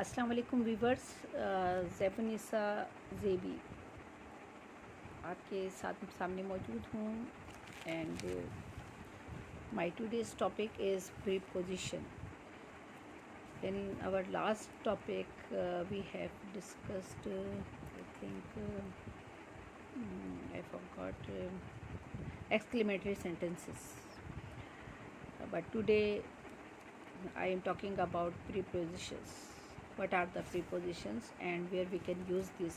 अस्सलाम वालेकुम वीवर्स, ज़ैफ़ुन्निसा ज़ेबी आपके सामने मौजूद हूँ and my today's topic is preposition. In our last topic we have discussed I think I forgot exclamatory sentences, but today I am talking about prepositions. What are the prepositions and where we can use this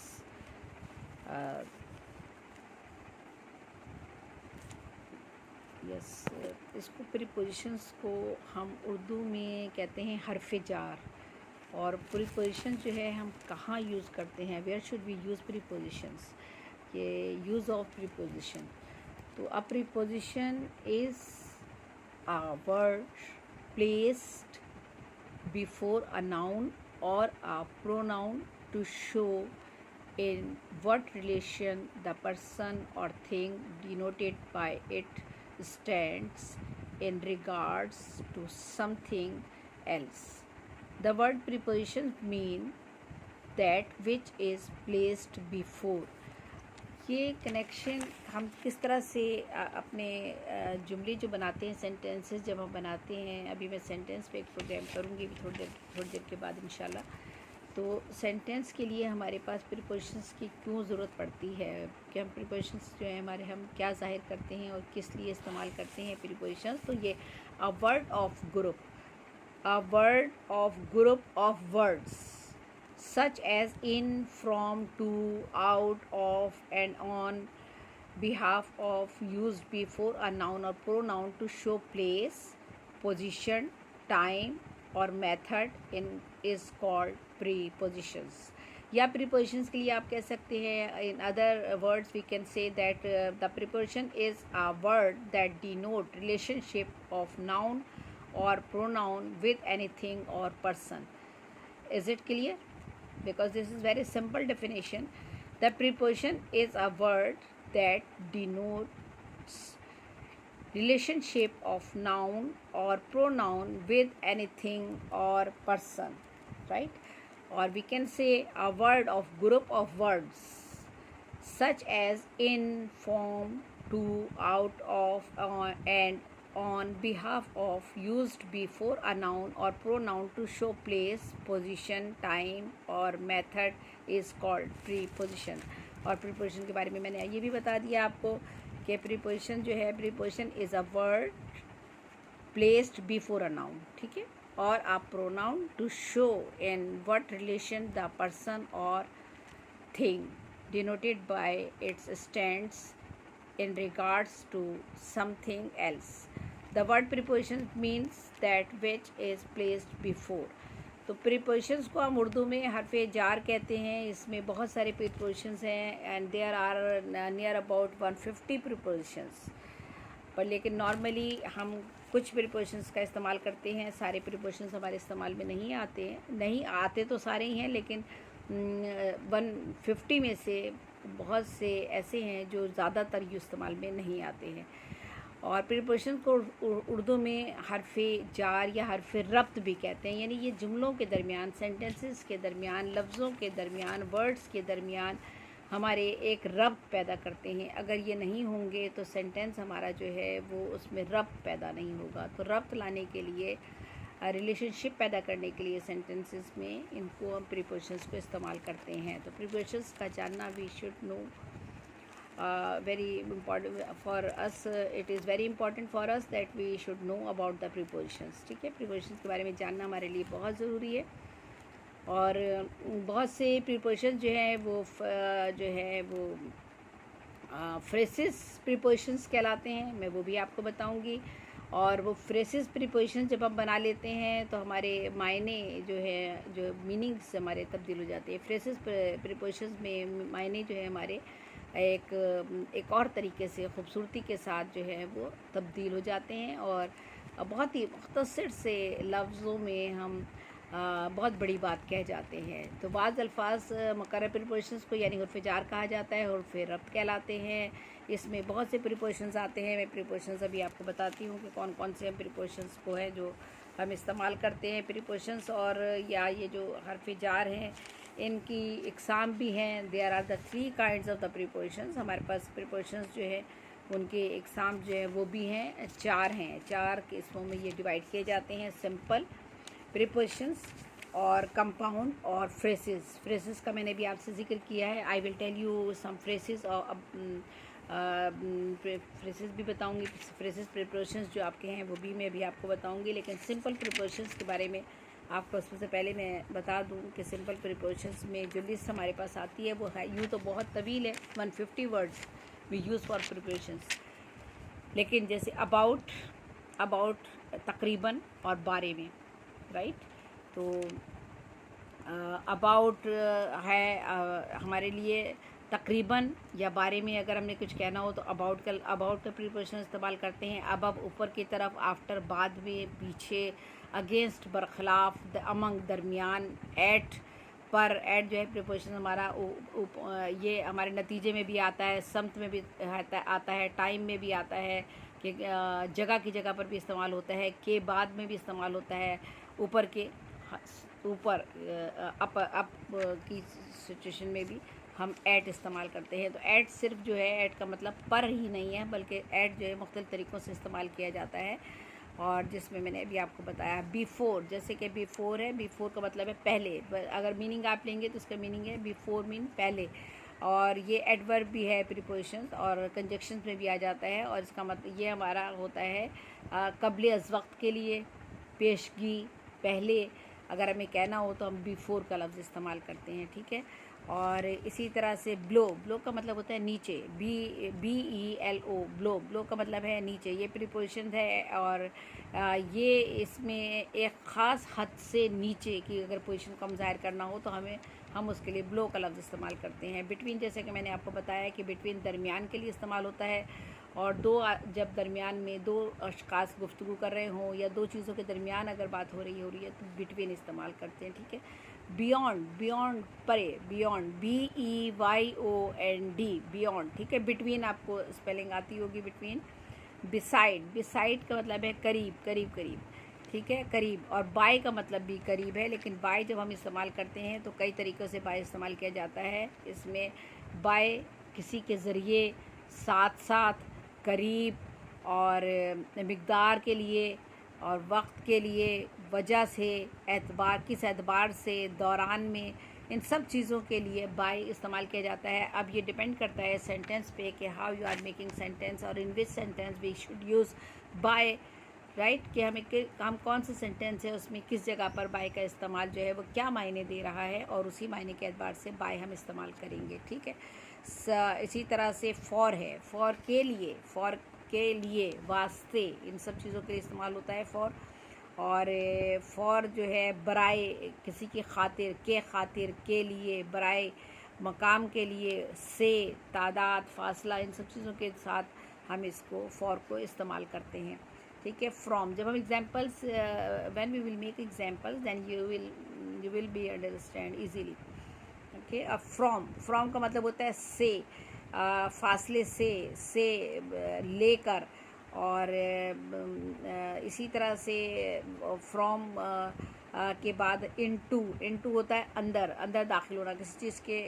इसको prepositions को हम उर्दू में कहते हैं हरफ jar. और preposition जो है हम कहाँ यूज़ करते हैं, where should we use prepositions, ये यूज़ ऑफ प्रीपोजिशन. तो a preposition is a word placed before a noun or a pronoun to show in what relation the person or thing denoted by it stands in regards to something else. The word preposition mean that which is placed before. ये connection हम किस तरह से अपने जुमले जो बनाते हैं, सेंटेंसेस जब हम बनाते हैं, अभी मैं सेंटेंस पे एक प्रोग्राम करूँगी थोड़ी देर के बाद इंशाल्लाह. तो सेंटेंस के लिए हमारे पास प्रीपोजिशंस की क्यों ज़रूरत पड़ती है, कि हम प्रीपोजिशंस जो है हमारे हम क्या ज़ाहिर करते हैं और किस लिए इस्तेमाल करते हैं प्रीपोजिशंस. तो ये a word of group of words such as in, from, to, out of, and on behalf of, used before a noun or pronoun to show place, position, time or method in is called prepositions. या prepositions के लिए आप कह सकते हैं, in other words we can say that the preposition is a word that denote relationship of noun or pronoun with anything or person. Is it clear? Because this is very simple definition. The preposition is a word that denotes relationship of noun or pronoun with anything or person, right? Or we can say a word of group of words such as in, from, to, out of, and on behalf of, used before a noun or pronoun to show place, position, time और method is called preposition. और preposition के बारे में मैंने ये भी बता दिया आपको कि preposition जो है, preposition is a word placed before a noun, ठीक है, और a pronoun to show in what relation the person or thing denoted by its stands in regards to something else. The word preposition means that which is placed before. तो prepositions को हम उर्दू में हरफ jar कहते हैं. इसमें बहुत सारे prepositions हैं and there are near about 150 prepositions. पर लेकिन नॉर्मली हम कुछ prepositions का इस्तेमाल करते हैं. सारे prepositions हमारे इस्तेमाल में नहीं आते तो सारे ही हैं, लेकिन 150 में से बहुत से ऐसे हैं जो ज़्यादातर इस्तेमाल में नहीं आते हैं. और प्रीपोजिशन को उर्दू में हरफ जार या हरफ रब्त भी कहते हैं. यानी ये जुमलों के दरमियान, सेंटेंसेस के दरमियान, लफ्ज़ों के दरमियान, वर्ड्स के दरमियान हमारे एक रब्त पैदा करते हैं. अगर ये नहीं होंगे तो सेंटेंस हमारा जो है वो उसमें रब्त पैदा नहीं होगा. तो रब्त लाने के लिए, रिलेशनशिप पैदा करने के लिए सेंटेंसेस में इनको हम प्रीपोजिशंस को इस्तेमाल करते हैं. तो प्रीपोजिशंस का जानना we should know, very important for us. It is very important for us that we should know about the prepositions. ठीक है, prepositions के बारे में जानना हमारे लिए बहुत ज़रूरी है. और बहुत से prepositions जो है वो phrases prepositions कहलाते हैं. मैं वो भी आपको बताऊंगी. और वो phrases prepositions जब हम बना लेते हैं तो हमारे मायने जो मीनिंग्स हमारे तब्दील हो जाते हैं. phrases prepositions में मायने जो है हमारे एक और तरीके से खूबसूरती के साथ जो है वो तब्दील हो जाते हैं. और बहुत ही मुख्तसर से लफ्ज़ों में हम बहुत बड़ी बात कह जाते हैं. तो बाज़ अल्फाज मुकर्रर प्रीपोजिशंस को यानी हरफ जार कहा जाता है, हरफ रब्त कहलाते हैं. इसमें बहुत से प्रीपोजिशंस आते हैं. मैं प्रीपोजिशंस अभी आपको बताती हूँ कि कौन कौन से प्रीपोजिशंस को है जो हम इस्तेमाल करते हैं प्रीपोजिशंस। और या ये जो हर्फ जार हैं इनकी इकसाम भी हैं। There are the 3 kinds of the prepositions. हमारे पास प्रीपोजिशंस जो है उनके इकसाम जो है वो भी हैं, 4 हैं। 4 किस्मों में ये डिवाइड किए जाते हैं, सिंपल प्रीपोजिशंस और कंपाउंड और फ्रेसेस। फ्रेसेस का मैंने भी आपसे जिक्र किया है। I will tell you some phrases और अब फ्रेसेस भी बताऊंगी। फ्रेसेस प्रीपोजिशंस जो आपके हैं वो भी मैं भी आपको बताऊंगी, लेकिन सिंपल प्रीपोजिशंस के बारे में आपको सबसे पहले मैं बता दूं कि सिंपल प्रीपोजिशंस में जो लिस्ट हमारे पास आती है वो है, यूँ तो बहुत तवील है, 150 words we use for prepositions. लेकिन जैसे अबाउट तकरीबन और बारे में, राइट। तो अबाउट है हमारे लिए तकरीबन या बारे में अगर हमने कुछ कहना हो तो अबाउट का प्रीपोजिशन इस्तेमाल करते हैं। अब ऊपर की तरफ, आफ्टर बाद में, पीछे, अगेंस्ट बरखिलाफ, अमंग दरमियान, एट पर। एट जो है प्रीपोजिशन हमारा ये हमारे नतीजे में भी आता है, समत में भी आता है, टाइम में भी आता है, कि जगह की जगह पर भी इस्तेमाल होता है, के बाद में भी इस्तेमाल होता है, ऊपर के ऊपर अप की सिचुएशन में भी हम एट इस्तेमाल करते हैं। तो एट सिर्फ जो है एट का मतलब पर ही नहीं है, बल्कि एट जो है मुख्तलिफ तरीक़ों से इस्तेमाल किया जाता है। और जिसमें मैंने अभी आपको बताया बिफ़ोर, जैसे कि बिफ़ोर है, बिफ़ोर का मतलब है पहले। अगर मीनिंग आप लेंगे तो उसका मीनिंग है बिफ़ोर मीन पहले। और ये एडवर्ब भी है प्रीपोजिशंस और कंजक्शंस में भी आ जाता है। और इसका मतलब ये हमारा होता है कबल अज़ वक्त के लिए, पेशगी, पहले। अगर हमें कहना हो तो हम बिफ़ोर का लफ्ज़ इस्तेमाल करते हैं, ठीक है। और इसी तरह से ब्लो का मतलब होता है नीचे, BELO, ब्लो का मतलब है नीचे। ये प्रीपोजिशन है और ये इसमें एक ख़ास हद से नीचे की अगर पोजीशन को हम ज़ाहिर करना हो तो हम उसके लिए ब्लो का लफ्ज़ इस्तेमाल करते हैं। बिटवीन, जैसे कि मैंने आपको बताया कि बिटवीन दरमियान के लिए इस्तेमाल होता है। और जब दरमियान में दो अशख़ास गुफ्तगू कर रहे हों या दो चीज़ों के दरमियान अगर बात हो रही है तो बिटवीन इस्तेमाल करते हैं, ठीक है। बियॉन्ड परे, बियॉन्ड BEYOND, बियॉन्ड, ठीक है। बिटवीन आपको स्पेलिंग आती होगी, बिटवीन। बिसाइड का मतलब है करीब, ठीक है, करीब। और बाय का मतलब भी करीब है, लेकिन बाय जब हम इस्तेमाल करते हैं तो कई तरीक़ों से बाय इस्तेमाल किया जाता है। इसमें बाय किसी के ज़रिए, साथ, करीब, और मिक़दार के लिए, और वक्त के लिए, वजह से, एतबार, किस एतबार से, दौरान में, इन सब चीज़ों के लिए बाय इस्तेमाल किया जाता है। अब ये डिपेंड करता है सेंटेंस पे कि how you are making sentence और in which sentence we should use by, right. कि हम कौन से सेंटेंस है उसमें किस जगह पर बाय का इस्तेमाल जो है वो क्या मायने दे रहा है, और उसी मायने के एतबार से बाय हम इस्तेमाल करेंगे, ठीक है। इसी तरह से फॉर है, फॉर के लिए, वास्ते, इन सब चीज़ों के लिए इस्तेमाल होता है फॉर। और फॉर जो है बराए, किसी की खातिर, के खातिर, के लिए, बराए, मकाम के लिए, से, तादाद, फासला, इन सब चीज़ों के साथ हम इसको फॉर को इस्तेमाल करते हैं, ठीक है। फ्रॉम, जब हम examples when we will make examples then you will be understand easily, okay. अब फ्रॉम का मतलब होता है से, फासले से लेकर। और इसी तरह से फ्रॉम के बाद इनटू होता है अंदर दाखिल होना, किसी चीज़ के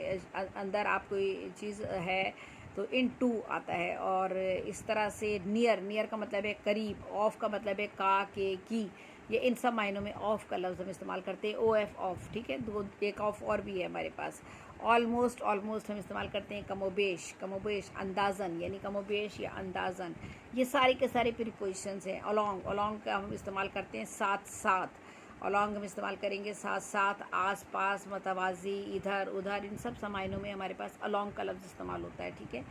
अंदर आप कोई चीज़ है तो इनटू आता है। और इस तरह से नियर का मतलब है करीब, ऑफ का मतलब है का, के, की। ये इन सब मायनों में ऑफ का लफ्ज़ हम इस्तेमाल करते हैं, OF, ऑफ, ठीक है। एक ऑफ और भी है हमारे पास। ऑलमोस्ट हम इस्तेमाल करते हैं कमोबेश, अंदाज़न, यानी कमोबेश या अंदाज़न। ये सारे के सारे प्रीपोजिशंस हैं। अलॉन्ग का हम इस्तेमाल करते हैं साथ, अलॉन्ग हम इस्तेमाल करेंगे साथ, आस पास, मतवाज़ी, इधर उधर, इन सब मायनों में हमारे पास अलॉन्ग का लफ्ज़ इस्तेमाल होता है, ठीक है।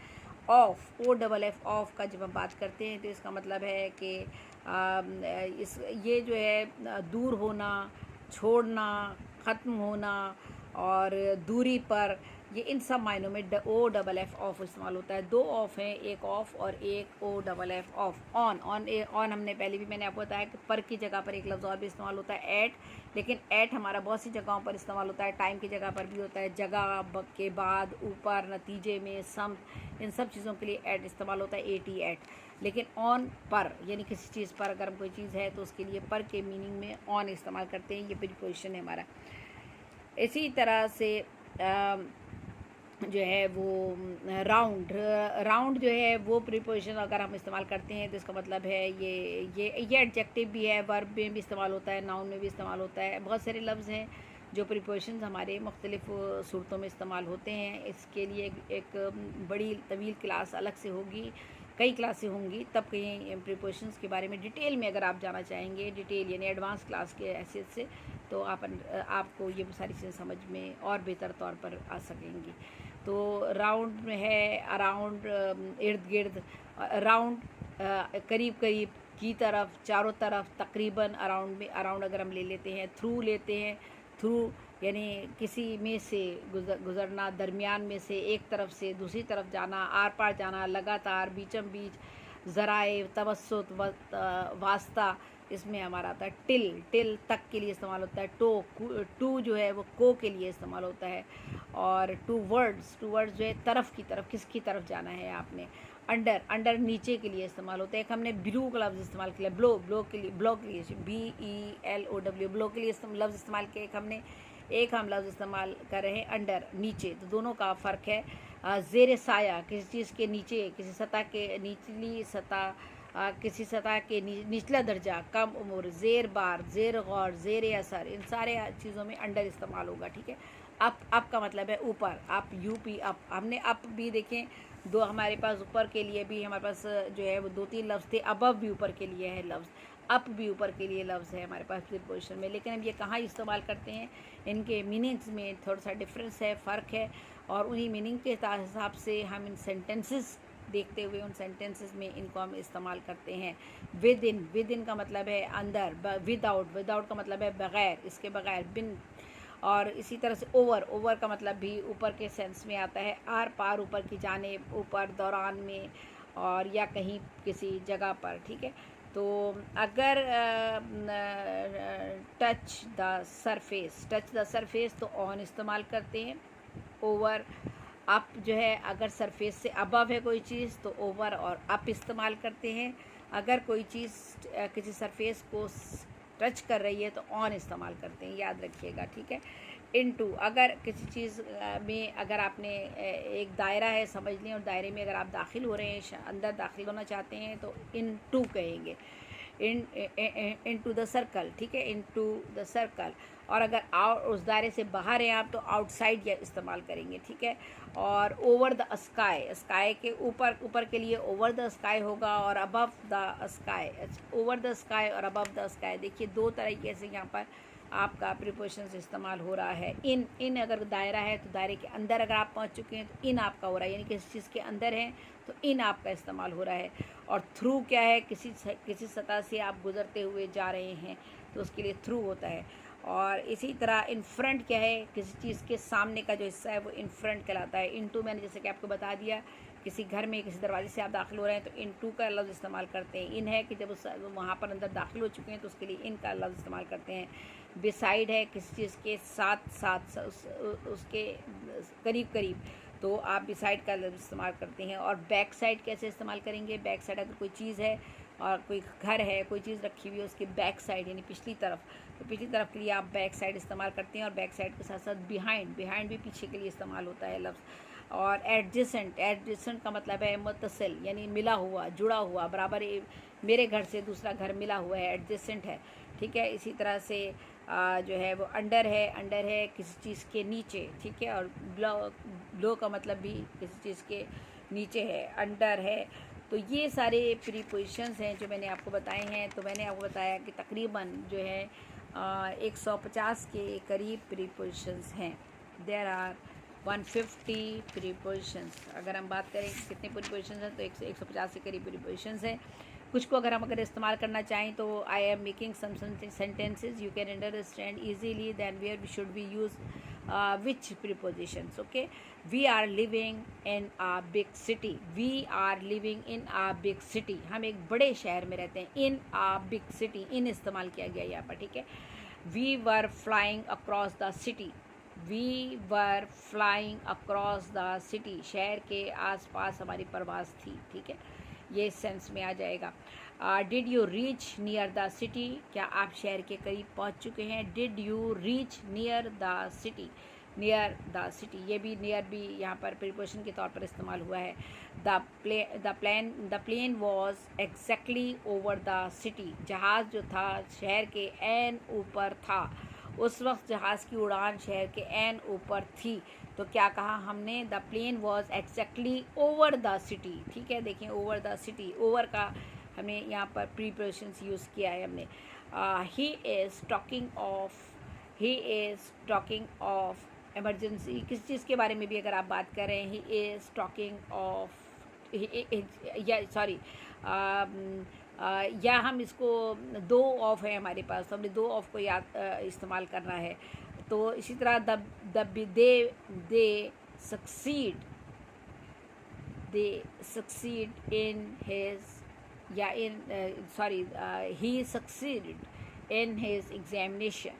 ऑफ, OFF, ऑफ का जब हम बात करते हैं तो इसका मतलब है कि ये जो है दूर होना, छोड़ना, ख़त्म होना, और दूरी पर, ये इन सब मायनों में OFF ऑफ इस्तेमाल होता है। दो ऑफ हैं, एक ऑफ और एक OFF ऑफ। ऑन हमने पहले भी मैंने आपको बताया कि पर की जगह पर एक लफ्ज़ और भी इस्तेमाल होता है, लेकिन एट हमारा बहुत सी जगहों पर इस्तेमाल होता है, टाइम की जगह पर भी होता है, जगह के बाद, ऊपर, नतीजे में, सम, इन सब चीज़ों के लिए एट इस्तेमाल होता है, एटी एट। लेकिन ऑन, पर, यानी किसी चीज़ पर अगर कोई चीज़ है तो उसके लिए पर के मीनिंग में ऑन इस्तेमाल करते हैं। ये प्रीपोजिशन है हमारा। इसी तरह से जो है वो राउंड, राउंड जो है वो प्रीपोजिशन अगर हम इस्तेमाल करते हैं तो इसका मतलब है ये एडजेक्टिव भी है, वर्ब में भी इस्तेमाल होता है, नाउन में भी इस्तेमाल होता है। बहुत सारे लफ्ज़ हैं जो प्रीपोजिशन हमारे मुख्तलिफ़ सूरतों में इस्तेमाल होते हैं। इसके लिए एक बड़ी तवील क्लास अलग से होगी, कई क्लासें होंगी, तब कहीं प्रीपोजिशंस के बारे में डिटेल में अगर आप जाना चाहेंगे, डिटेल यानी एडवांस क्लास के हैसियत से, तो आपको ये सारी चीज़ें समझ में और बेहतर तौर पर आ सकेंगी। तो राउंड में है अराउंड, इर्द गिर्द, राउंड करीब करीब, की तरफ, चारों तरफ, तकरीबन, अराउंड में, अराउंड अगर हम ले लेते हैं, थ्रू लेते हैं, थ्रू यानी किसी में से गुजरना, दरमियान में से, एक तरफ से दूसरी तरफ जाना, आर पार जाना, लगातार, बीचम बीच, ज़राए, तवस्सुत, वास्ता, इसमें हमारा आता है टिल, टिल तक के लिए इस्तेमाल होता है। टू जो है वो को के लिए इस्तेमाल होता है। और टू वर्ड्स जो है तरफ की तरफ, किसकी तरफ जाना है आपने। अंडर, अंडर नीचे के लिए इस्तेमाल होता है। एक हमने ब्लू का लफ्ज़ इस्तेमाल किया, ब्लो, ब्लो के लिए, BELOW, ब्लो के लिए लफ्ज़ इस्तेमाल किया। एक हम लफ्ज़ इस्तेमाल कर रहे हैं अंडर, नीचे, तो दोनों का फ़र्क है। ज़ेर साया, किसी चीज़ के नीचे, किसी सतह के निचली सतह, किसी सतह के निचला दर्जा, कम उम्र, ज़ेर बार, ज़ेर गौर, ज़ेर असर, इन सारे चीज़ों में अंडर इस्तेमाल होगा। ठीक है। अप का मतलब है ऊपर, अप, यूपी, अप। हमने अप भी देखें, दो हमारे पास ऊपर के लिए भी हमारे पास जो है वो 2-3 लफ्ज़ थे। अबव भी ऊपर के लिए है लफ्ज़, अप भी ऊपर के लिए लफ्ज़ है हमारे पास प्रीपोजिशन में। लेकिन हम ये कहाँ इस्तेमाल करते हैं, इनके मीनिंग्स में थोड़ा सा डिफरेंस है, फ़र्क है, और उन्हीं मीनिंग के हिसाब से हम इन सेंटेंसेस देखते हुए उन सेंटेंसेस में इनको हम इस्तेमाल करते हैं। विद इन का मतलब है अंदर, विदाउट का मतलब है बग़ैर, इसके बग़ैर, बिन। और इसी तरह से ओवर का मतलब भी ऊपर के सेंस में आता है, आर पार, ऊपर की जानिब, ऊपर, दौरान में, और या कहीं किसी जगह पर। ठीक है। तो अगर टच द सरफेस तो ऑन इस्तेमाल करते हैं। ओवर, अप जो है, अगर सरफेस से अबव है कोई चीज़ तो ओवर और अप इस्तेमाल करते हैं। अगर कोई चीज़ किसी सरफेस को टच कर रही है तो ऑन इस्तेमाल करते हैं, याद रखिएगा। ठीक है। इनटू, अगर किसी चीज़ में अगर आपने एक दायरा है समझ लें, और दायरे में अगर आप दाखिल हो रहे हैं, अंदर दाखिल होना चाहते हैं, तो इनटू कहेंगे, इनटू द सर्कल। ठीक है, इनटू द सर्कल। और अगर उस दायरे से बाहर हैं आप तो आउटसाइड या इस्तेमाल करेंगे। ठीक है। और ओवर द स्काई, स्काई के ऊपर के लिए ओवर द स्काई होगा, और above the sky, over the sky और अबव द स्काई। देखिए दो तरीके से यहाँ पर आपका प्रीपोजिशन इस्तेमाल हो रहा है। इन अगर दायरा है तो दायरे के अंदर अगर आप पहुँच चुके हैं तो इन आपका हो रहा है, यानी किसी चीज़ के अंदर हैं तो इन आपका इस्तेमाल हो रहा है। और थ्रू क्या है, किसी सतह से आप गुजरते हुए जा रहे हैं तो उसके लिए थ्रू होता है। और इसी तरह इन फ्रंट क्या है, किसी चीज़ के सामने का जो हिस्सा है वो इन फ्रंट कहलाता है। इनटू मैंने जैसे कि आपको बता दिया, किसी घर में किसी दरवाजे से आप दाखिल हो रहे हैं तो इनटू का लफ्ज़ इस्तेमाल करते हैं। इन है कि जब उस वहाँ पर अंदर दाखिल हो चुके हैं तो उसके लिए इन का लफ्ज़ इस्तेमाल करते हैं। बिसाइड है, किसी चीज़ के साथ उसके करीब करीब, तो आप बिसाइड का लफ्ज़ इस्तेमाल करते हैं। और बैक साइड कैसे इस्तेमाल करेंगे, बैक साइड अगर कोई चीज़ है और कोई घर है, कोई चीज़ रखी हुई है, उसके बैक साइड यानी पिछली तरफ, तो पिछली तरफ के लिए आप बैक साइड इस्तेमाल करते हैं। और बैक साइड के साथ साथ बिहाइंड भी पीछे के लिए इस्तेमाल होता है लफ्ज़। और एडजेसेंट का मतलब है मुत्तसिल, यानी मिला हुआ, जुड़ा हुआ, बराबर। मेरे घर से दूसरा घर मिला हुआ है, एडजेसेंट है। ठीक है। इसी तरह से जो है वो अंडर है किसी चीज़ के नीचे। ठीक है। और ब्लो का मतलब भी किसी चीज़ के नीचे है, अंडर है। तो ये सारे प्रीपोजिशंस हैं जो मैंने आपको बताए हैं। तो मैंने आपको बताया कि तकरीबन जो है 150 के करीब प्रीपोजिशंस हैं। There are 150 prepositions. अगर हम बात करें कितने प्रीपोजिशंस हैं तो 150 के करीब प्रीपोजिशंस हैं। कुछ को अगर इस्तेमाल करना चाहें तो I am making some sentences you can understand easily then where we should be use which prepositions. Okay, we are living in a big city. We are living in a big city. हम एक बड़े शहर में रहते हैं। in a big city, in इस्तेमाल किया गया यहाँ पर। ठीक है। We were flying across the city, we were flying across the city, शहर के आसपास हमारी परवाज़ थी, ठीक है, ये सेंस में आ जाएगा। Did you reach near the city, क्या आप शहर के करीब पहुंच चुके हैं। Did you reach near the city, near the city, ये भी नियर भी यहाँ पर प्रीपोजिशन के तौर पर इस्तेमाल हुआ है। The plane was exactly over the city, जहाज़ जो था शहर के एन ऊपर था, उस वक्त जहाज़ की उड़ान शहर के एन ऊपर थी। तो क्या कहा हमने, the plane was exactly over the city, ठीक है, देखें ओवर द सिटी, ओवर का हमने यहाँ पर प्रीपोजिशंस यूज़ किया है हमने। He is talking of emergency, किस चीज़ के बारे में भी अगर आप बात कर रहे हैं, ही इज़ टॉकिंग ऑफ, या सॉरी, या हम इसको दो ऑफ है हमारे पास, तो हमने दो ऑफ को याद इस्तेमाल करना है। तो इसी तरह दे सक्सीड इन हिज, या in sorry, he succeed in his examination,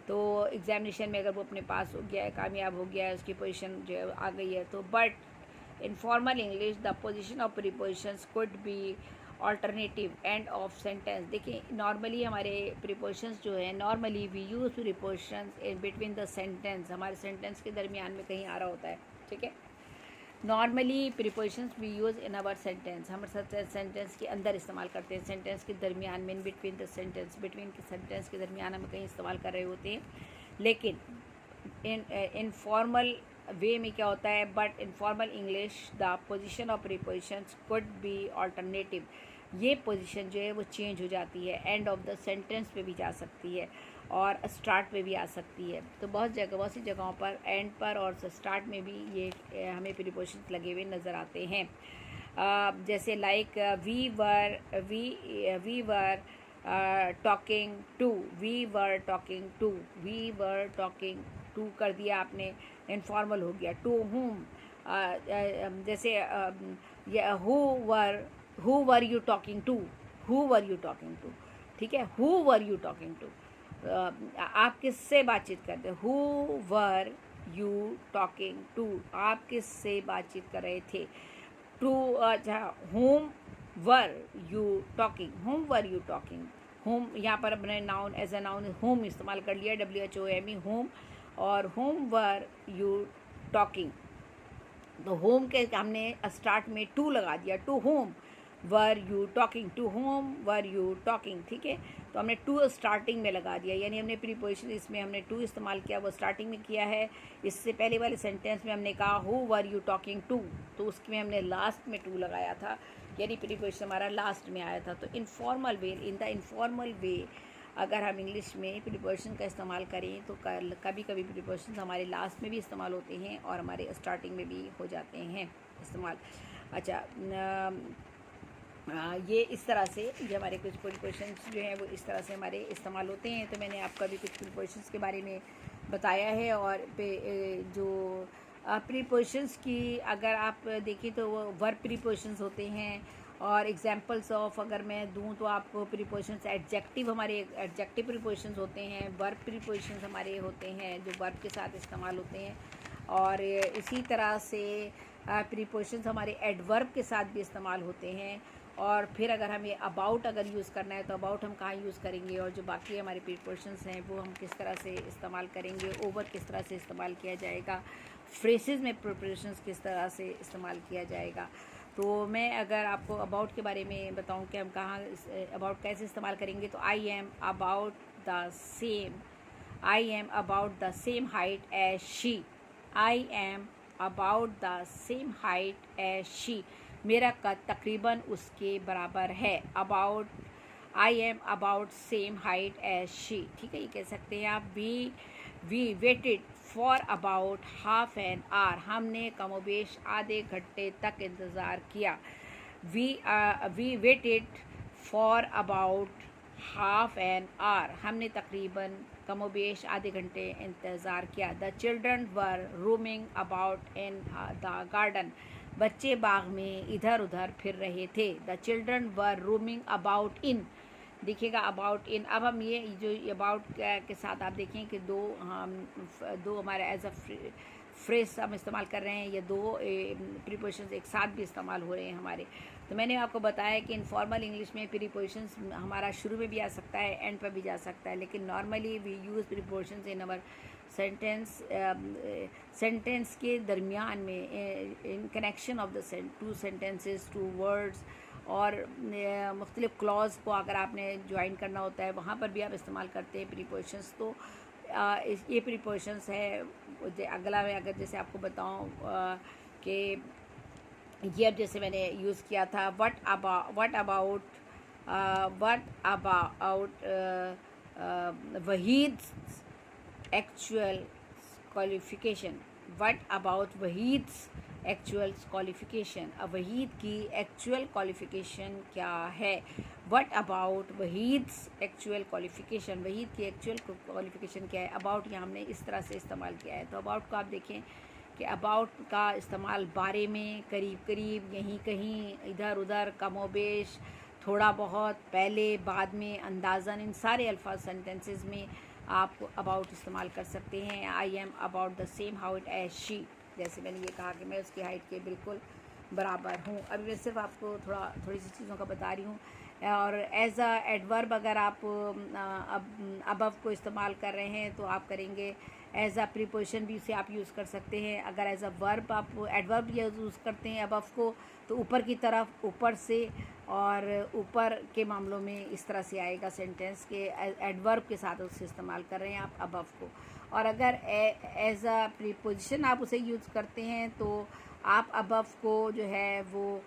तो एग्जामिनेशन में अगर वो अपने पास हो गया है, कामयाब हो गया है, उसकी पोजीशन जो है आ गई है। तो but in formal English the position of prepositions could be alternative end of sentence. देखिए नॉर्मली हमारे प्रीपोजिशंस जो है, normally we use prepositions in between the sentence, हमारे सेंटेंस के दरमियान में कहीं आ रहा होता है, ठीक है। Normally prepositions we use in our sentence, हम सेंटेंस के अंदर इस्तेमाल करते हैं, सेंटेंस के दरमियान में, in between the sentence, between के सेंटेंस के दरमियान हम कहीं इस्तेमाल कर रहे होते हैं। लेकिन इन फॉर्मल वे में क्या होता है, but in formal English the position of prepositions could be alternative, ये पोजीशन जो है वो चेंज हो जाती है, एंड ऑफ द सेंटेंस पे भी जा सकती है और स्टार्ट पे भी आ सकती है। तो बहुत सी जगहों पर एंड पर और स्टार्ट में भी ये हमें प्रीपोजिशंस लगे हुए नज़र आते हैं। जैसे like we were talking to, we were talking to कर दिया आपने, इनफॉर्मल हो गया। टू हुम, जैसे who were you talking to, ठीक है, who were you talking to, आप किससे बातचीत करते हैं, who were you talking to, आप किससे बातचीत कर रहे थे। टू, अच्छा, whom were you talking, whom यहाँ पर अपने noun as a noun whom इस्तेमाल कर लिया, WHOME, होम, और होम वर यू टॉकिंग, तो होम के हमने स्टार्ट में टू लगा दिया, to whom were you talking, to whom were you talking, ठीक है, तो हमने टू स्टार्टिंग में लगा दिया, यानी हमने प्रीपोजिशन इसमें हमने टू इस्तेमाल किया, वो स्टार्टिंग में किया है। इससे पहले वाले सेंटेंस में हमने कहा who were you talking to, तो उसमें हमने लास्ट में टू लगाया था, यानी प्रीपोजिशन हमारा लास्ट में आया था। तो इन द इनफॉर्मल वे अगर हम इंग्लिश में प्रीपोजिशन का इस्तेमाल करें तो कभी कभी प्रीपोजिशन हमारे लास्ट में भी इस्तेमाल होते हैं और हमारे स्टार्टिंग में भी हो जाते हैं इस्तेमाल। अच्छा, ये इस तरह से जो हमारे कुछ प्रीपोजिशंस जो हैं वो इस तरह से हमारे इस्तेमाल होते हैं। तो मैंने आपका भी कुछ प्रीपोजिशंस के बारे में बताया है, और जो प्रीपोजिशंस की अगर आप देखें तो वो वर्ब प्रीपोजिशंस होते हैं, और एग्जांपल्स ऑफ अगर मैं दूं तो आपको प्रीपोजिशंस एडजेक्टिव, हमारे एडजेक्टिव प्रीपोजिशंस होते हैं, वर्ब प्रीपोजिशंस हमारे होते हैं जो वर्ब के साथ इस्तेमाल होते हैं, और इसी तरह से प्रीपोजिशंस हमारे एडवर्ब के साथ भी इस्तेमाल होते हैं। और फिर अगर हमें अबाउट अगर यूज़ करना है तो अबाउट हम कहाँ यूज़ करेंगे, और जो बाकी हमारे प्रीपोजिशंस हैं वो हम किस तरह से इस्तेमाल करेंगे, ओवर किस तरह से इस्तेमाल किया जाएगा, फ्रेसेस में प्रीपोजिशंस किस तरह से इस्तेमाल किया जाएगा। तो मैं अगर आपको अबाउट के बारे में बताऊं कि हम कहाँ अबाउट कैसे इस्तेमाल करेंगे, तो I am about the same height as she, I am about the same height as she, मेरा कद तकरीबन उसके बराबर है। About, I am about same height as she, ठीक है, ये कह सकते हैं आप। We waited for about half an hour, हमने कमोबेश आधे घंटे तक इंतज़ार किया। We waited for about half an hour, हमने तकरीबन कमोबेश आधे घंटे इंतज़ार किया। The children were roaming about in the garden, बच्चे बाग में इधर उधर फिर रहे थे। The children were roaming about in देखिएगा अबाउट इन। अब हम ये जो अबाउट के साथ आप देखें कि दो हमारे एज अ फ्रेज हम इस्तेमाल कर रहे हैं, या दो प्रीपोजिशंस एक साथ भी इस्तेमाल हो रहे हैं हमारे। तो मैंने आपको बताया कि इनफॉर्मल इंग्लिश में प्रीपोजिशंस हमारा शुरू में भी आ सकता है, एंड पर भी जा सकता है, लेकिन normally we use prepositions in our sentence के दरमियान में, in connection of the two sentences, two words, और मुख्तलिफ क्लॉज को अगर आपने ज्वाइन करना होता है वहाँ पर भी आप इस्तेमाल करते हैं प्रीपोजिशंस। तो ये प्रीपोजिशंस है। अगला मैं अगर जैसे आपको बताऊँ कि ये अब जैसे मैंने यूज़ किया था what about Waheed actual qualification. What about Waheed's actual qualification. अब वहीद की एक्चुअल क्वालिफिकेशन क्या है? What about Waheed's actual qualification. Waheed की एक्चुअल क्वालिफिकेशन क्या है? अबाउट यहाँ हमने इस तरह से इस्तेमाल किया है। तो अबाउट को आप देखें कि अबाउट का इस्तेमाल बारे में, करीब करीब, यहीं कहीं, इधर उधर, कमोबेश, थोड़ा बहुत, पहले, बाद में, अंदाज़न, इन सारे अल्फाज सेंटेंसेस में आप अबाउट इस्तेमाल कर सकते हैं। I am about the same height as she. जैसे मैंने ये कहा कि मैं उसकी हाइट के बिल्कुल बराबर हूँ। अभी मैं सिर्फ आपको थोड़ी सी चीज़ों का बता रही हूँ। और एज अ एडवर्ब अगर आप अबव को इस्तेमाल कर रहे हैं तो आप करेंगे एज अ प्रीपोजिशन भी उसे आप यूज़ कर सकते हैं। अगर एज अ वर्ब आप एडवर्ब यूज़ करते हैं अबव को, तो ऊपर की तरफ, ऊपर से, और ऊपर के मामलों में इस तरह से आएगा सेंटेंस के एडवर्ब के साथ उसे इस्तेमाल कर रहे हैं आप अबव को। और अगर एज अ प्रीपोजिशन आप उसे यूज़ करते हैं तो आप अबव को जो है वो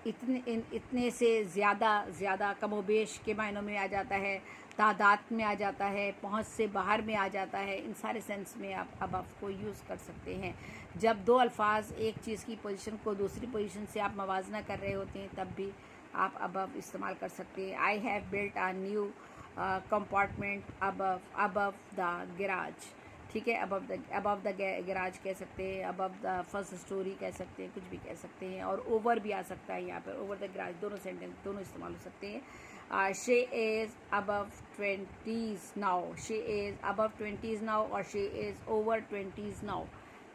इतने से ज़्यादा, कमोबेश के मायनों में आ जाता है, तादाद में आ जाता है, पहुंच से बाहर में आ जाता है। इन सारे सेंस में आप अबव को यूज़ कर सकते हैं। जब दो अल्फाज एक चीज़ की पोजीशन को दूसरी पोजीशन से आप मवाजना कर रहे होते हैं तब भी आप अबव इस्तेमाल कर सकते हैं। I have built a new compartment above the garage. ठीक है, अबव द गैराज कह सकते हैं, अबव द फर्स्ट स्टोरी कह सकते हैं, कुछ भी कह सकते हैं। और ओवर भी आ सकता है यहाँ पर, ओवर द गैराज, दोनों सेंटेंस दोनों इस्तेमाल हो सकते हैं। She is above 20s now. She is above 20s now और she is over 20s now.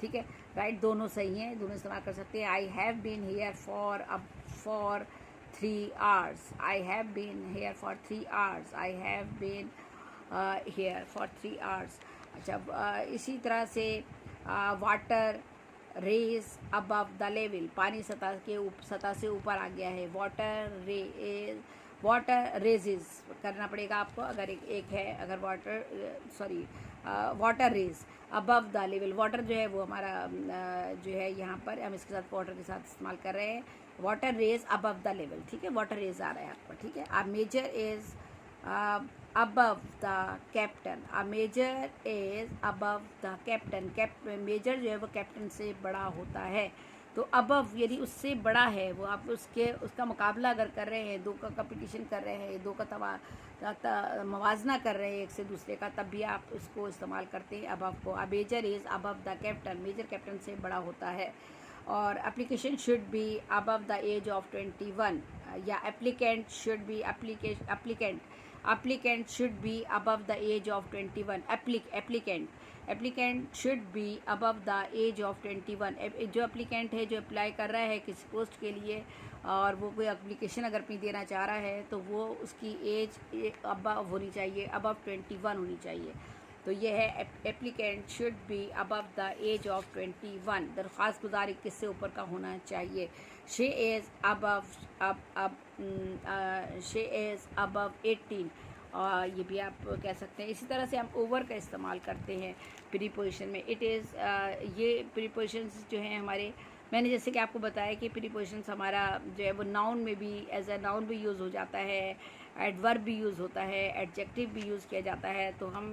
ठीक है, राइट, दोनों सही हैं, दोनों इस्तेमाल कर सकते हैं। I have been here for 3 hours। I have been here for 3 hours। I have been here for 3 hours। अच्छा, इसी तरह से water raise above the level. पानी सतह से ऊपर आ गया है। वाटर रेजेस करना पड़ेगा आपको अगर एक है, अगर water raise above the level. Water जो है वो हमारा जो है यहाँ पर हम इसके साथ वाटर के साथ इस्तेमाल कर रहे हैं। Water raise above the level. ठीक है, वाटर रेज आ रहा है आपको। ठीक है, a major is above the captain। a major is above the captain। Major जो है वो कैप्टन से बड़ा होता है। तो above यानी उससे बड़ा है वो, आप उसका मुकाबला अगर कर रहे हैं, दो का कंपटीशन कर रहे हैं, दो का मवाजना कर रहे हैं एक से दूसरे का, तब भी आप उसको इस्तेमाल करते हैं above को। a major is above the captain। Major captain से बड़ा होता है। और application should be above the age of 21। या applicant should be applicant should be above the age of 21। applicant should be above the age of 21। जो applicant है, जो apply कर रहा है किसी पोस्ट के लिए और वो कोई एप्लीकेशन अगर अपनी देना चाह रहा है तो वो उसकी एज अबव होनी चाहिए, अबव 21 होनी चाहिए। तो ये है applicant should be above the age of 21। दरख्वास्त गुजार 21 से ऊपर का होना चाहिए। She is above 18। और ये भी आप कह सकते हैं। इसी तरह से हम ओवर का इस्तेमाल करते हैं प्रीपोजिशन में। ये प्रीपोजिशंस जो हैं हमारे, मैंने जैसे कि आपको बताया कि प्रीपोजिशंस हमारा जो है वो नाउन में भी एज अ नाउन भी यूज़ हो जाता है, एडवर्ब भी यूज़ होता है, एडजेक्टिव भी यूज़ किया जाता है। तो हम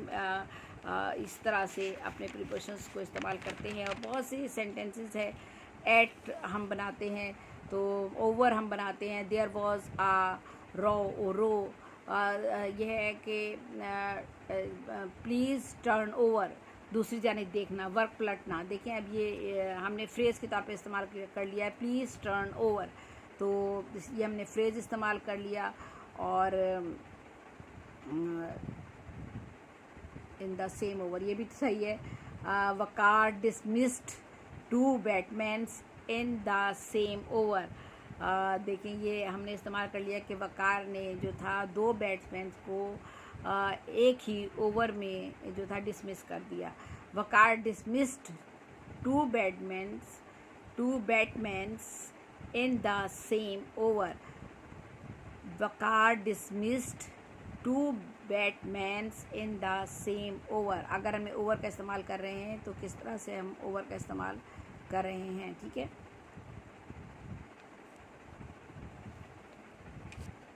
इस तरह से अपने प्रीपोजिशंस को इस्तेमाल करते हैं। और बहुत से सेंटेंसेस है, एट हम बनाते हैं, तो ओवर हम बनाते हैं, देयर वॉज आ रो। यह है कि प्लीज़ टर्न ओवर, दूसरी जानिब देखना, वर्क पलटना। देखें अब ये हमने फ्रेज़ के तौर पे इस्तेमाल कर लिया है, प्लीज़ टर्न ओवर। तो ये हमने फ्रेज़ इस्तेमाल कर लिया। और इन द सेम ओवर, ये भी सही है। Waqar dismissed 2 batsmans in the same over. देखें, ये हमने इस्तेमाल कर लिया कि वकार ने जो था 2 बैट्समैन को एक ही ओवर में जो था डिसमिस कर दिया। Waqar dismissed 2 batsmans in the same over. Waqar dismissed 2 batsmans in the same over. अगर हमें ओवर का इस्तेमाल कर रहे हैं तो किस तरह से हम ओवर का इस्तेमाल कर रहे हैं, ठीक है।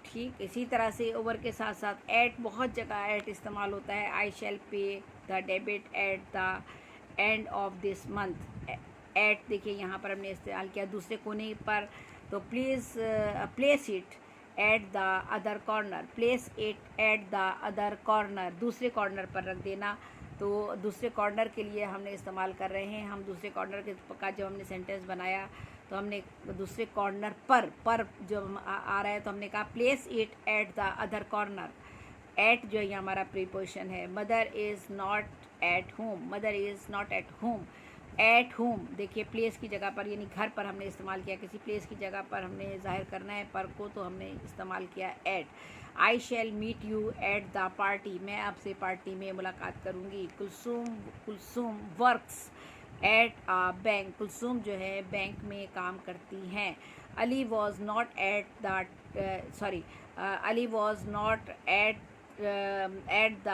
ठीक इसी तरह से ओवर के साथ साथ एट, बहुत जगह एट इस्तेमाल होता है। I shall pay the debit at the end of this month. At देखिए यहाँ पर हमने इस्तेमाल किया दूसरे कोने पर, तो please place it at the other corner. Place it at the other corner, दूसरे कॉर्नर पर रख देना। तो दूसरे कॉर्नर के लिए हमने इस्तेमाल कर रहे हैं। हम दूसरे कॉर्नर के का जब हमने सेंटेंस बनाया तो हमने दूसरे कॉर्नर पर जो आ रहा है तो हमने कहा place it at the other corner. At जो ये हमारा प्रीपोजिशन है। Mother is not at home, mother is not at home. At home देखिए प्लेस की जगह पर यानी घर पर हमने इस्तेमाल किया, किसी प्लेस की जगह पर हमने जाहिर करना है पर को, तो हमने इस्तेमाल किया at. I shall meet you at the party, मैं आपसे पार्टी में मुलाकात करूँगी। Kulsoom works at a bank, Kulsoom जो है बैंक में काम करती हैं। Ali was not at the Ali was not at the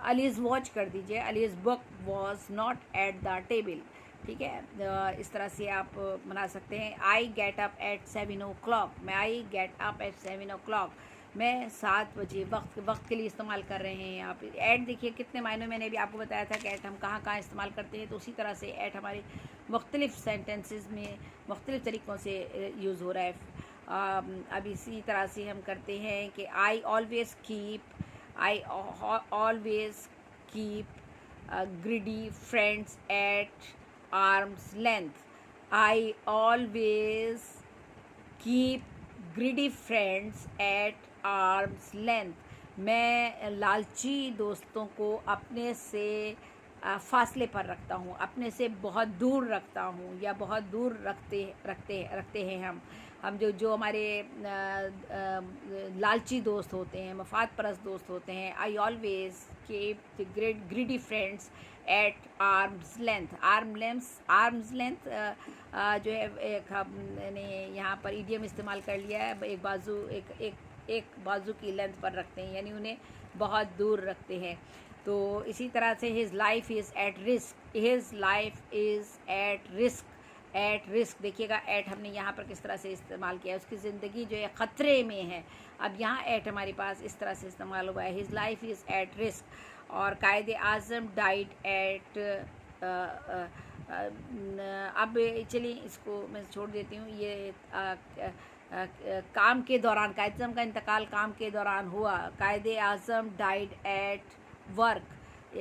Ali's watch कर दीजिए। Ali's book was not at the table, ठीक है। इस तरह से आप बना सकते हैं। I get up at 7 o'clock, मैं I get up at 7 o'clock, मैं 7 बजे वक्त के लिए इस्तेमाल कर रहे हैं यहाँ पे। ऐट देखिए कितने मायनों, मैंने भी आपको बताया था कि ऐट हम कहाँ कहाँ इस्तेमाल करते हैं। तो उसी तरह से ऐट हमारे मुख्तलिफ़ सेंटेंसेस में मुख्तलिफ़ तरीक़ों से यूज़ हो रहा है। अब इसी तरह से हम करते हैं कि I always keep greedy friends at arm's length. I always keep greedy friends at arm's length. मैं लालची दोस्तों को अपने से फासले पर रखता हूँ, अपने से बहुत दूर रखता हूँ या बहुत दूर रखते हैं हम जो हमारे लालची दोस्त होते हैं, मफाद परस्त दोस्त होते हैं। I always keep the greedy friends at arm's length. Arm's length जो है एक हमने यहाँ पर ईडियम इस्तेमाल कर लिया है। एक बाजू की लेंथ पर रखते हैं यानी उन्हें बहुत दूर रखते हैं। तो इसी तरह से his life is at risk, his life is at risk देखिएगा एट हमने यहाँ पर किस तरह से इस्तेमाल किया है, उसकी ज़िंदगी जो है ख़तरे में है। अब यहाँ एट हमारे पास इस तरह से इस्तेमाल हुआ है, his life is at risk. और कायदे आज़म डाइड एट अब चलिए इसको मैं छोड़ देती हूँ। ये काम के दौरान, कायदे आज़म का इंतकाल काम के दौरान हुआ। कायदे आज़म डाइड एट वर्क,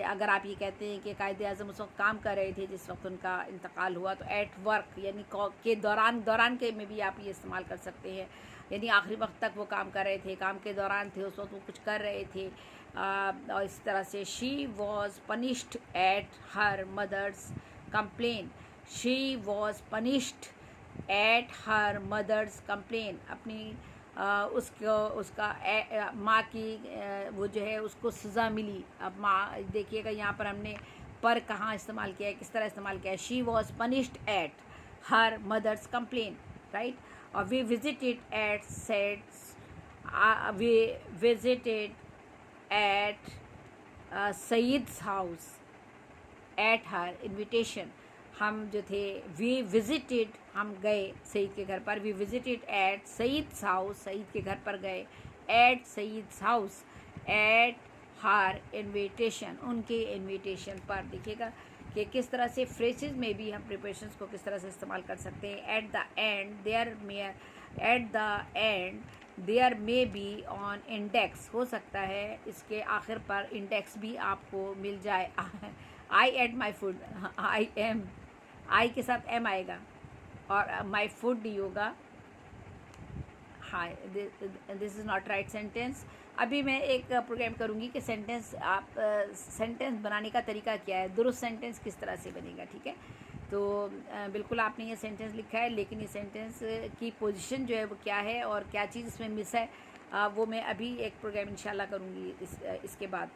अगर आप ये कहते हैं कि कायदे आज़म उस वक्त काम कर रहे थे जिस वक्त उनका इंतकाल हुआ, तो एट वर्क यानी के दौरान के में भी आप ये इस्तेमाल कर सकते हैं, यानी आखिरी वक्त तक वो काम कर रहे थे, काम के दौरान थे, उस वक्त वो कुछ कर रहे थे। और इस तरह से she was punished at her mother's complain, she was punished at her mother's complain, अपनी उसका माँ की वो जो है उसको सज़ा मिली। अब माँ देखिएगा यहाँ पर हमने पर कहाँ इस्तेमाल किया है, किस तरह इस्तेमाल किया है। She was punished at her mother's complain, right. और we visited at Saeed's house at her invitation, हम जो थे वी विजिटेड हम गए सईद के घर पर। We visited at Saeed's house, Saeed के घर पर गए। At Saeed's house at her invitation, उनके इन्विटेशन पर। देखिएगा कि किस तरह से फ्रेजेस में भी हम प्रिपरेशंस को किस तरह से इस्तेमाल कर सकते हैं। At the end there may be on index, हो सकता है इसके आखिर पर इंडेक्स भी आपको मिल जाए। आई एट माई फूड, आई के साथ एम आएगा और माई फूड डी होगा, हाँ, this is not right sentence. अभी मैं एक प्रोग्राम करूँगी कि सेंटेंस आप सेंटेंस बनाने का तरीका क्या है, दुरुस्त सेंटेंस किस तरह से बनेगा, ठीक है। तो बिल्कुल आपने ये सेंटेंस लिखा है, लेकिन ये सेंटेंस की पोजीशन जो है वो क्या है और क्या चीज़ इसमें मिस है, वो मैं अभी एक प्रोग्राम इंशाल्लाह करूँगी इसके बाद।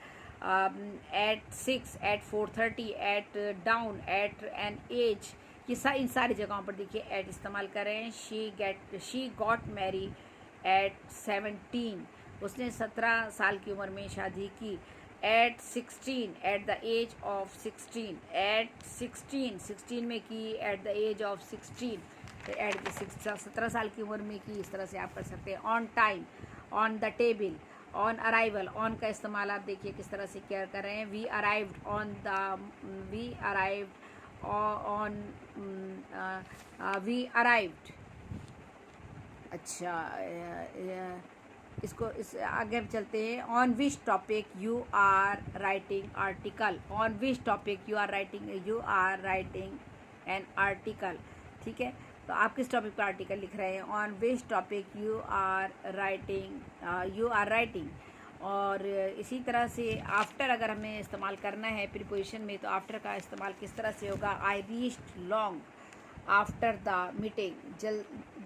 At 6, at 4:30, at dawn, at an age, ये इन सारी जगहों पर देखिए एट इस्तेमाल कर रहे हैं। शी गॉट मैरी एट 17, उसने 17 साल की उम्र में शादी की। At 16, at the age of 16, at 16 में की, एट द एज ऑफ 16, तो एट 17 साल की उम्र में की, इस तरह से आप कर सकते हैं। On time, on the table, on arrival, on का इस्तेमाल आप देखिए किस तरह से क्या कर रहे हैं। We arrived on we arrived. अच्छा, इसको इस आगे हम चलते हैं। On which topic you are writing article, on which topic you are writing an article, ठीक है। तो आप किस टॉपिक पर आर्टिकल लिख रहे हैं, on which topic you are writing. और इसी तरह से आफ्टर अगर हमें इस्तेमाल करना है प्रीपोजिशन में, तो आफ्टर का इस्तेमाल किस तरह से होगा। आई reached long after the meeting,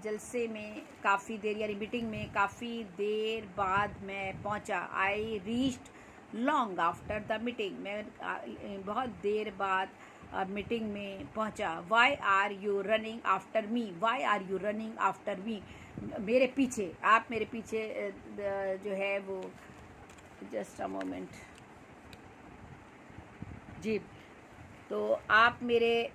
जलसे में काफ़ी देर, यानी मीटिंग में काफ़ी देर बाद मैं पहुंचा। I reached long after the meeting, मैं बहुत देर बाद मीटिंग में पहुंचा। Why are you running after me, why are you running after me, मेरे पीछे, आप मेरे पीछे जो है वो, जस्ट अ मोमेंट जी, तो आप मेरे,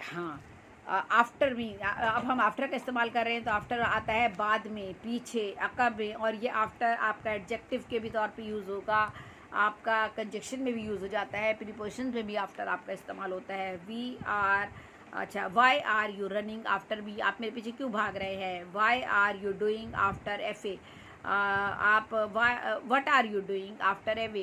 हाँ, आफ्टर मी, अब हम आफ्टर का इस्तेमाल कर रहे हैं, तो आफ्टर आता है बाद में, पीछे, अकब में, और ये आफ्टर आपका एडजेक्टिव के भी तौर पे यूज़ होगा, आपका कंजक्शन में भी यूज़ हो जाता है, प्रीपोजिशन में भी आफ्टर आपका इस्तेमाल होता है। वी आर, अच्छा, why are you running after me, आप मेरे पीछे क्यों भाग रहे हैं। Why are you doing after F A, आप what are you doing after F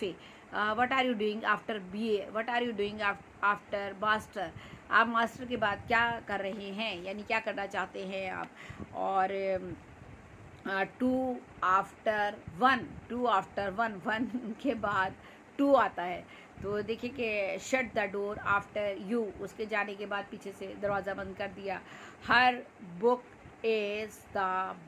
A, what are you doing after B A, what are you doing after master, आप master के बाद क्या कर रहे हैं, यानी क्या करना चाहते हैं आप। और टू आफ्टर वन, वन के बाद टू आता है, तो देखिए कि shut the door after you, उसके जाने के बाद पीछे से दरवाज़ा बंद कर दिया। Her book is the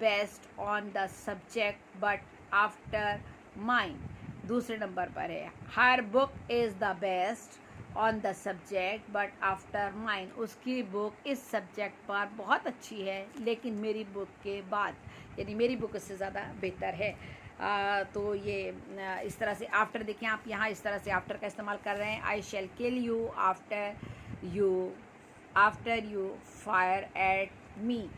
best on the subject but after mine, दूसरे नंबर पर है। Her book is the best on the subject but after mine, उसकी बुक इस सब्जेक्ट पर बहुत अच्छी है लेकिन मेरी बुक के बाद, यानी मेरी बुक इससे ज़्यादा बेहतर है। तो ये इस तरह से आफ्टर देखें आप यहाँ इस तरह से आफ्टर का इस्तेमाल कर रहे हैं। I shall kill you after you fire at me,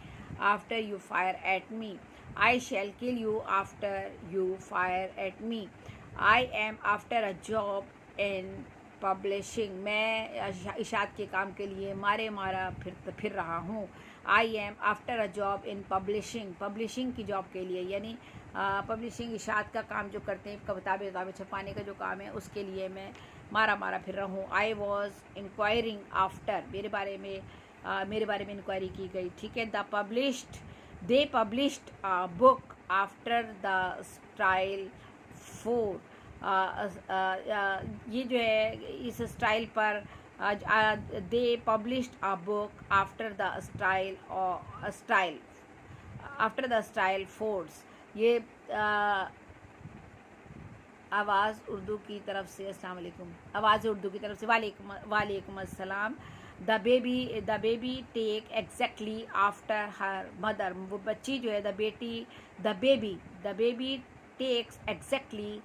after you fire at me. I shall kill you after you fire at me. I am after a job in publishing, मैं इशात के काम के लिए मारा फिर रहा हूँ। आई am after a job in publishing की जॉब के लिए, यानी पब्लिशिंग इशात का काम जो करते हैं, किताबें छपाने का जो काम है, उसके लिए मैं मारा फिर रहा हूँ। आई वॉज इंक्वायरिंग आफ्टर, मेरे बारे में इंक्वायरी की गई, ठीक है। They published a book after the style 4, ये जो है इस स्टाइल पर, they published a book after the style fours, ये आवाज़ उर्दू की तरफ से, अस्सलाम वालेकुम, आवाज़ उर्दू की तरफ से वालेकुम अस्सलाम। The baby take exactly after her mother, वो बच्ची जो है the baby takes exactly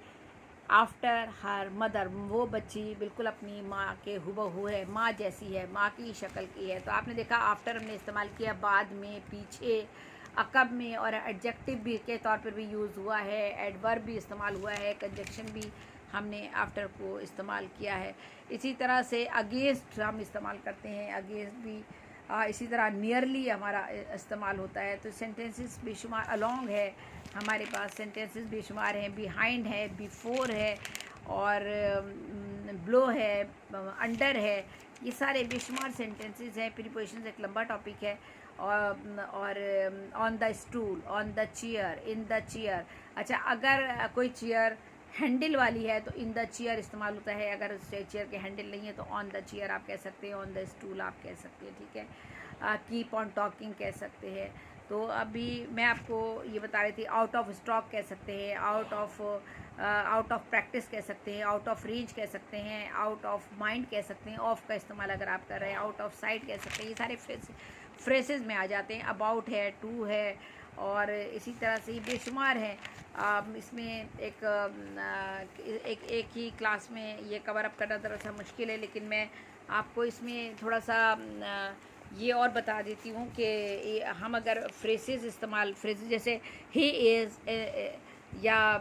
after her mother, वो बच्ची बिल्कुल अपनी माँ के हुबहू है, माँ जैसी है, माँ की शक्ल की है। तो आपने देखा आफ्टर हमने इस्तेमाल किया बाद में, पीछे, अकब में, और एडजेक्टिव भी के तौर पर भी यूज़ हुआ है, एडवर्ब भी इस्तेमाल हुआ है, कंजक्शन भी हमने आफ्टर को इस्तेमाल किया है। इसी तरह से अगेंस्ट हम इस्तेमाल करते हैं, अगेंस्ट भी इसी तरह नियरली हमारा इस्तेमाल होता है। तो सेंटेंसेस बेशुमार, अलोंग है हमारे पास, सेंटेंसेस बेशुमार हैं, बिहाइंड है, बिफोर है, और ब्लो है, अंडर है, ये सारे बेशुमार सेंटेंसेस हैं। प्रीपोजिशंस एक लंबा टॉपिक है। और on the stool, on the chair, in the chair. अच्छा, अगर कोई चेयर हैंडल वाली है तो इन द चेयर इस्तेमाल होता है। अगर चेयर के हैंडल नहीं है तो ऑन द चेयर आप कह सकते हैं, ऑन द स्टूल आप कह सकते हैं, ठीक है। कीप ऑन टॉकिंग कह सकते हैं। तो अभी मैं आपको ये बता रही थी, आउट ऑफ स्टॉक कह सकते हैं, आउट ऑफ प्रैक्टिस कह सकते हैं, आउट ऑफ रेंज कह सकते हैं, आउट ऑफ माइंड कह सकते हैं। ऑफ का इस्तेमाल अगर आप कर रहे हैं, आउट ऑफ साइट कह सकते हैं। ये सारे फ्रेसेस में आ जाते हैं। अबाउट है, टू है, और इसी तरह से ये बेशुमार हैं। इसमें एक ही क्लास में ये कवर अप करना थोड़ा सा मुश्किल है, लेकिन मैं आपको इसमें थोड़ा सा ये और बता देती हूँ कि हम अगर फ्रेसेस जैसे ही इज़, या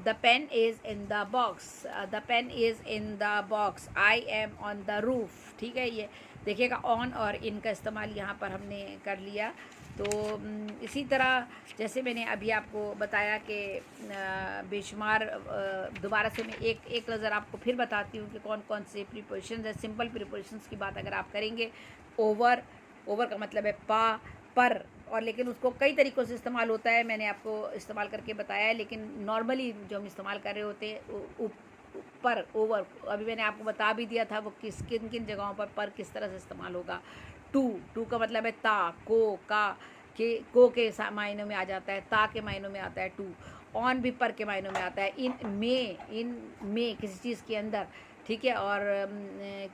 the pen is in the box, the pen is in the box, I am on the roof, ठीक है। ये देखिएगा, ऑन और इन का इस्तेमाल यहाँ पर हमने कर लिया। तो इसी तरह जैसे मैंने अभी आपको बताया कि बेशुमार, दोबारा से मैं एक नज़र आपको फिर बताती हूँ कि कौन कौन से प्रीपोजिशंस है। सिंपल प्रीपोजिशंस की बात अगर आप करेंगे, ओवर, ओवर का मतलब है पर, और लेकिन उसको कई तरीक़ों से इस्तेमाल होता है, मैंने आपको इस्तेमाल करके बताया है। लेकिन नॉर्मली जो हम इस्तेमाल कर रहे होते हैं पर, ओवर, अभी मैंने आपको बता भी दिया था वो किन किन जगहों पर किस तरह से इस्तेमाल होगा। टू का मतलब है ता, को के मायनों में आ जाता है, ता के मायनों में आता है टू। ऑन भी पर के मायनों में आता है। इन में किसी चीज़ के अंदर, ठीक है। और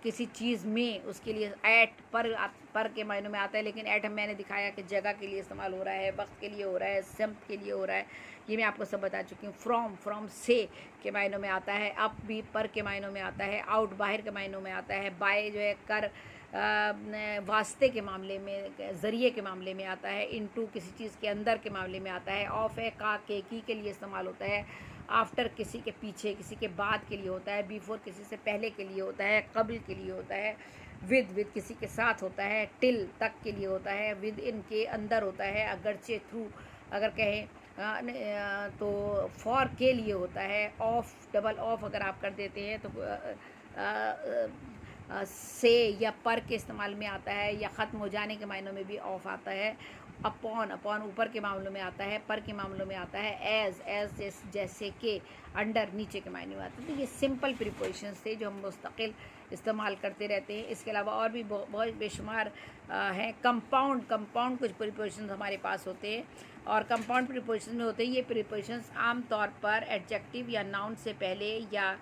किसी चीज़ में, उसके लिए एट, पर के मायनों में आता है। लेकिन एट मैंने दिखाया कि जगह के लिए इस्तेमाल हो रहा है, वक्त के लिए हो रहा है, समत के लिए हो रहा है, ये मैं आपको सब बता चुकी हूँ। फ्रॉम से के मायनों में आता है। अप भी पर के मायनों में आता है। आउट बाहर के मायनों में आता है। बाय जो है कर, वास्ते के मामले में, ज़रिए के मामले में आता है। इनटू किसी चीज़ के अंदर के मामले में आता है। ऑफ है का, के, की लिए इस्तेमाल होता है। आफ्टर किसी के पीछे, किसी के बाद के लिए होता है। बिफोर किसी से पहले के लिए होता है। कबल के लिए होता है। विद किसी के साथ होता है। टिल तक के लिए होता है। विद इन के अंदर होता है। अगरचे, थ्रू अगर कहें तो फॉर के लिए होता है। ऑफ, डबल ऑफ अगर आप कर देते हैं तो से या पर के इस्तेमाल में आता है, या ख़त्म हो जाने के मायनों में भी ऑफ आता है। अपॉन ऊपर के मामलों में आता है। पर के मामलों में आता है। एज जैसे के, अंडर नीचे के मायने में आता है। तो ये सिंपल प्रीपोजिशंस थे जो हम मुस्तकिल इस्तेमाल करते रहते हैं। इसके अलावा और भी बहुत बेशुमार हैं। कंपाउंड कुछ प्रीपोजिशंस हमारे पास होते हैं, और कंपाउंड प्रीपोजिशंस में होते हैं ये प्रीपोजिशंस आम तौर पर एडजेक्टिव या नाउन से पहले या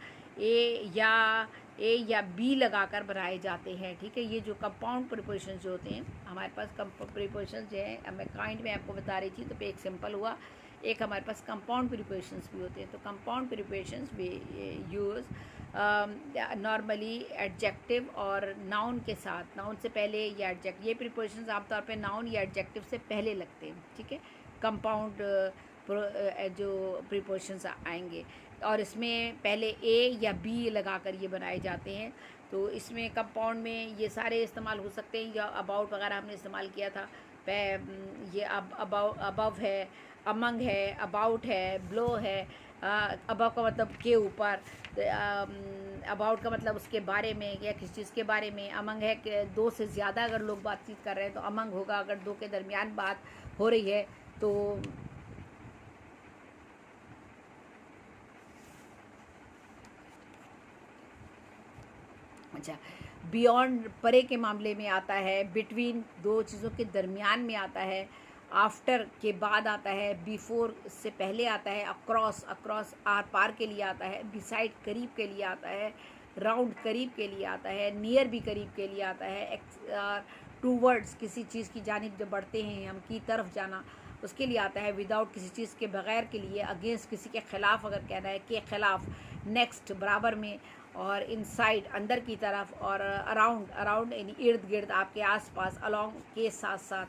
ए या बी लगाकर बनाए जाते हैं, ठीक है। ये जो कंपाउंड प्रीपोजिशंस जो होते हैं हमारे पास, प्रीपोजिशंस जो है मैं काइंड में आपको बता रही थी, तो एक सिंपल हुआ, एक हमारे पास कंपाउंड प्रीपोजिशंस भी होते हैं। तो कंपाउंड प्रीपोजिशंस भी यूज़ नॉर्मली एडजेक्टिव और नाउन के साथ, नाउन से पहले या एडजेक्टिव, ये प्रीपोजिशंस आमतौर पे नाउन या एडजेक्टिव से पहले लगते हैं, ठीक है। कंपाउंड जो प्रीपोजिशंस आएंगे, और इसमें पहले ए या बी लगाकर ये बनाए जाते हैं। तो इसमें कंपाउंड में ये सारे इस्तेमाल हो सकते हैं, या अबाउट वगैरह हमने इस्तेमाल किया था। ये अबव है, अमंग है, अबाउट है, ब्लो है। अबव का मतलब के ऊपर, अबाउट का मतलब उसके बारे में या किसी चीज़ के बारे में। अमंग है कि दो से ज़्यादा अगर लोग बातचीत कर रहे हैं तो अमंग होगा। अगर दो के दरमियान बात हो रही है तो अच्छा, बियॉन्ड परे के मामले में आता है। बिटवीन दो चीज़ों के दरमियान में आता है। आफ्टर के बाद आता है। बिफोर से पहले आता है। अक्रॉस आर पार के लिए आता है। बिसाइड करीब के लिए आता है। राउंड करीब के लिए आता है। नियर भी करीब के लिए आता है। टूवर्ड्स किसी चीज़ की जानिब जब बढ़ते हैं हम, की तरफ जाना, उसके लिए आता है। विदाउट किसी चीज़ के बगैर के लिए। अगेंस्ट किसी के ख़िलाफ़ अगर कहना है, के ख़िलाफ़। नेक्स्ट बराबर में, और इनसाइड अंदर की तरफ, और अराउंड यानी इर्द गिर्द, आपके आसपास। अलोंग के साथ साथ,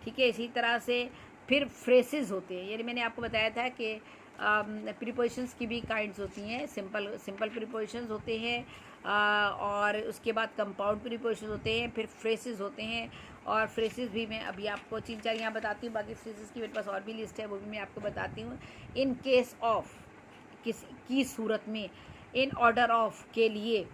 ठीक है। इसी तरह से फिर फ्रेसेस होते हैं, यानी मैंने आपको बताया था कि प्रीपोजिशंस की भी काइंड्स होती हैं। सिंपल प्रीपोजिशंस होते हैं, और उसके बाद कंपाउंड प्रीपोजिशंस होते हैं, फिर फ्रेसेस होते हैं। और फ्रेसेस भी मैं अभी आपको 3-4 यहाँ बताती हूँ, बाकी फ्रेसेस की मेरे पास और भी लिस्ट है, वो भी मैं आपको बताती हूँ। इन केस ऑफ, किसी की सूरत में। इन ऑर्डर ऑफ के लिए,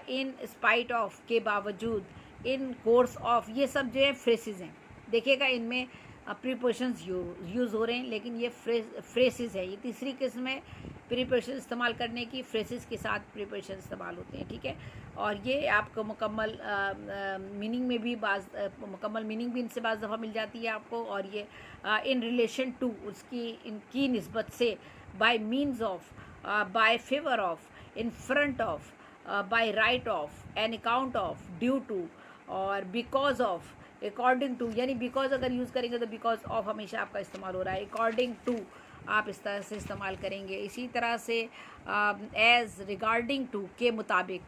इन स्पाइट ऑफ के बावजूद, इन कोर्स ऑफ, ये सब जो है फ्रेसेस हैं। देखिएगा इनमें प्रीपोजिशंस यूज़ हो रहे हैं, लेकिन ये फ्रेसेस है। ये तीसरी किस्म है प्रीपोजिशन इस्तेमाल करने की, फ्रेसेस के साथ प्रीपोजिशन इस्तेमाल होते हैं, ठीक है। और ये आपको मुकम्मल मीनिंग में भी मुकम्मल मीनिंग भी इनसे बाज़ दफ़ा मिल जाती है आपको। और ये इन रिलेशन टू, उसकी इनकी निस्बत से, by means of, by favour of, in front of, by right of, an account of, due to, और बिकॉज ऑफ, अकॉर्डिंग टू। यानी बिकॉज अगर यूज़ करेंगे तो बिकॉज ऑफ हमेशा आपका इस्तेमाल हो रहा है, अकॉर्डिंग टू आप इस तरह से इस्तेमाल करेंगे। इसी तरह से एज, रिगार्डिंग टू के मुताबिक,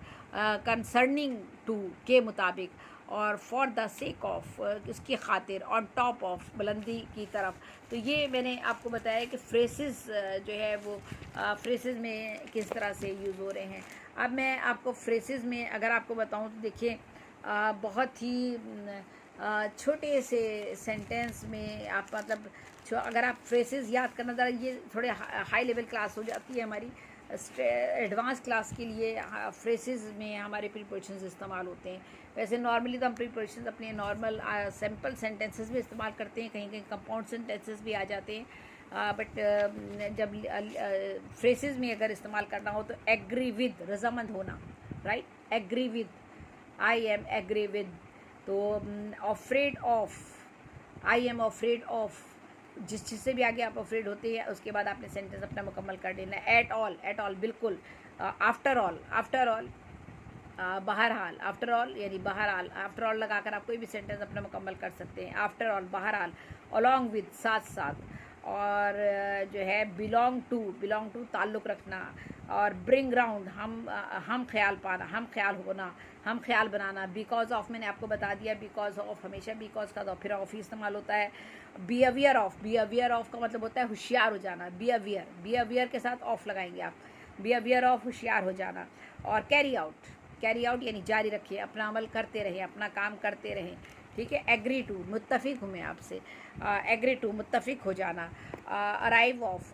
कंसर्निंग टू के मुताबिक, और फॉर द सेक ऑफ उसकी खातिर, ऑन टॉप ऑफ बुलंदी की तरफ। तो ये मैंने आपको बताया कि फ्रेसेस जो है वो फ्रेसेस में किस तरह से यूज़ हो रहे हैं। अब मैं आपको फ्रेसेस में अगर आपको बताऊं तो देखिए बहुत ही छोटे से सेंटेंस में आप मतलब अगर आप फ्रेसेस याद करना ज़रा, ये थोड़े हाई लेवल क्लास हो जाती है हमारी। एडवांस क्लास के लिए फ्रेसेस में हमारे प्रीपोजिशंस इस्तेमाल होते हैं। वैसे नॉर्मली तो हम प्रीपोजिशंस अपने नॉर्मल सिंपल सेंटेंसेस में इस्तेमाल करते हैं, कहीं कहीं कंपाउंड सेंटेंसेस भी आ जाते हैं। बट जब फ्रेसेस में अगर इस्तेमाल करना हो तो एग्री विद, रजामंद होना, right, agree with, I am agree with. तो afraid of, I am afraid of, जिस चीज़ से भी आगे आप अफ्रेड होते हैं उसके बाद आपने सेंटेंस अपना मुकम्मल कर देना है। एट ऑल बिल्कुल, आफ्टर ऑल, बहरहाल, आफ्टर ऑल यानी बहरहाल, आफ्टर ऑल लगाकर आप कोई भी सेंटेंस अपना मुकम्मल कर सकते हैं। आफ्टर ऑल, बहरहाल, अलॉन्ग विद, साथ साथ, और जो है बिलोंग टू ताल्लुक़ रखना, और ब्रिंग राउंड, हम ख्याल पाना, हम ख्याल होना, हम ख्याल बनाना। बिकॉज ऑफ मैंने आपको बता दिया, बिकॉज ऑफ हमेशा बिकॉज का तो फिर ऑफ ही इस्तेमाल होता है। बी अवियर ऑफ का मतलब होता है होशियार हो जाना। बी अवियर के साथ ऑफ लगाएंगे आप, बी अवियर ऑफ, होशियार हो जाना। और कैरी आउट यानी जारी रखिए, अपना अमल करते रहें, अपना काम करते रहें, ठीक है। एग्री टू, मुत्तफिक हूँ मैं आपसे, एग्री टू मुत्तफिक हो जाना। अराइव ऑफ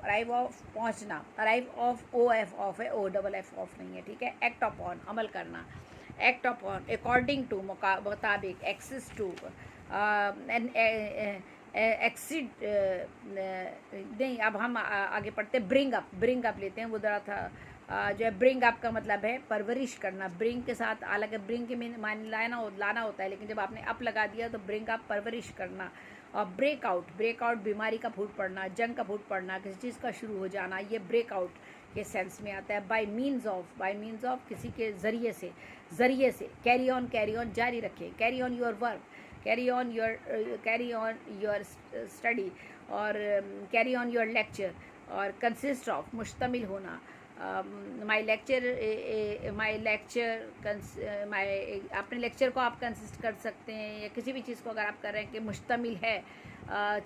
पहुँचना, arrive of, O F of है, ओ डबल एफ ऑफ नहीं है, ठीक है। एक्ट अपॉन, अमल करना, एक्ट अपॉन, अकॉर्डिंग टू मुताबिक, एक्सेस टू, एक्सीड नहीं। अब हम आगे पढ़ते हैं, ब्रिंग अप लेते हैं। वो ज़रा था जो है ब्रिंग अप का मतलब है परवरिश करना। ब्रिंग के साथ, हालांकि ब्रिंग के मान लाना होता है, लेकिन जब आपने अप लगा दिया तो ब्रिंग अप परवरिश करना। और ब्रेक आउट बीमारी का फूट पड़ना, जंग का फूट पड़ना, किसी चीज़ का शुरू हो जाना, ये ब्रेक आउट के सेंस में आता है। बाय मीन्स ऑफ किसी के ज़रिए से। कैरी ऑन जारी रखें, carry on your work, carry on your study, और कैरी ऑन योर लेक्चर। और कंसिस्ट ऑफ, मुश्तमिल होना। अपने लेक्चर को आप कंसिस्ट कर सकते हैं, या किसी भी चीज़ को अगर आप कर रहे हैं कि मुश्तमिल है,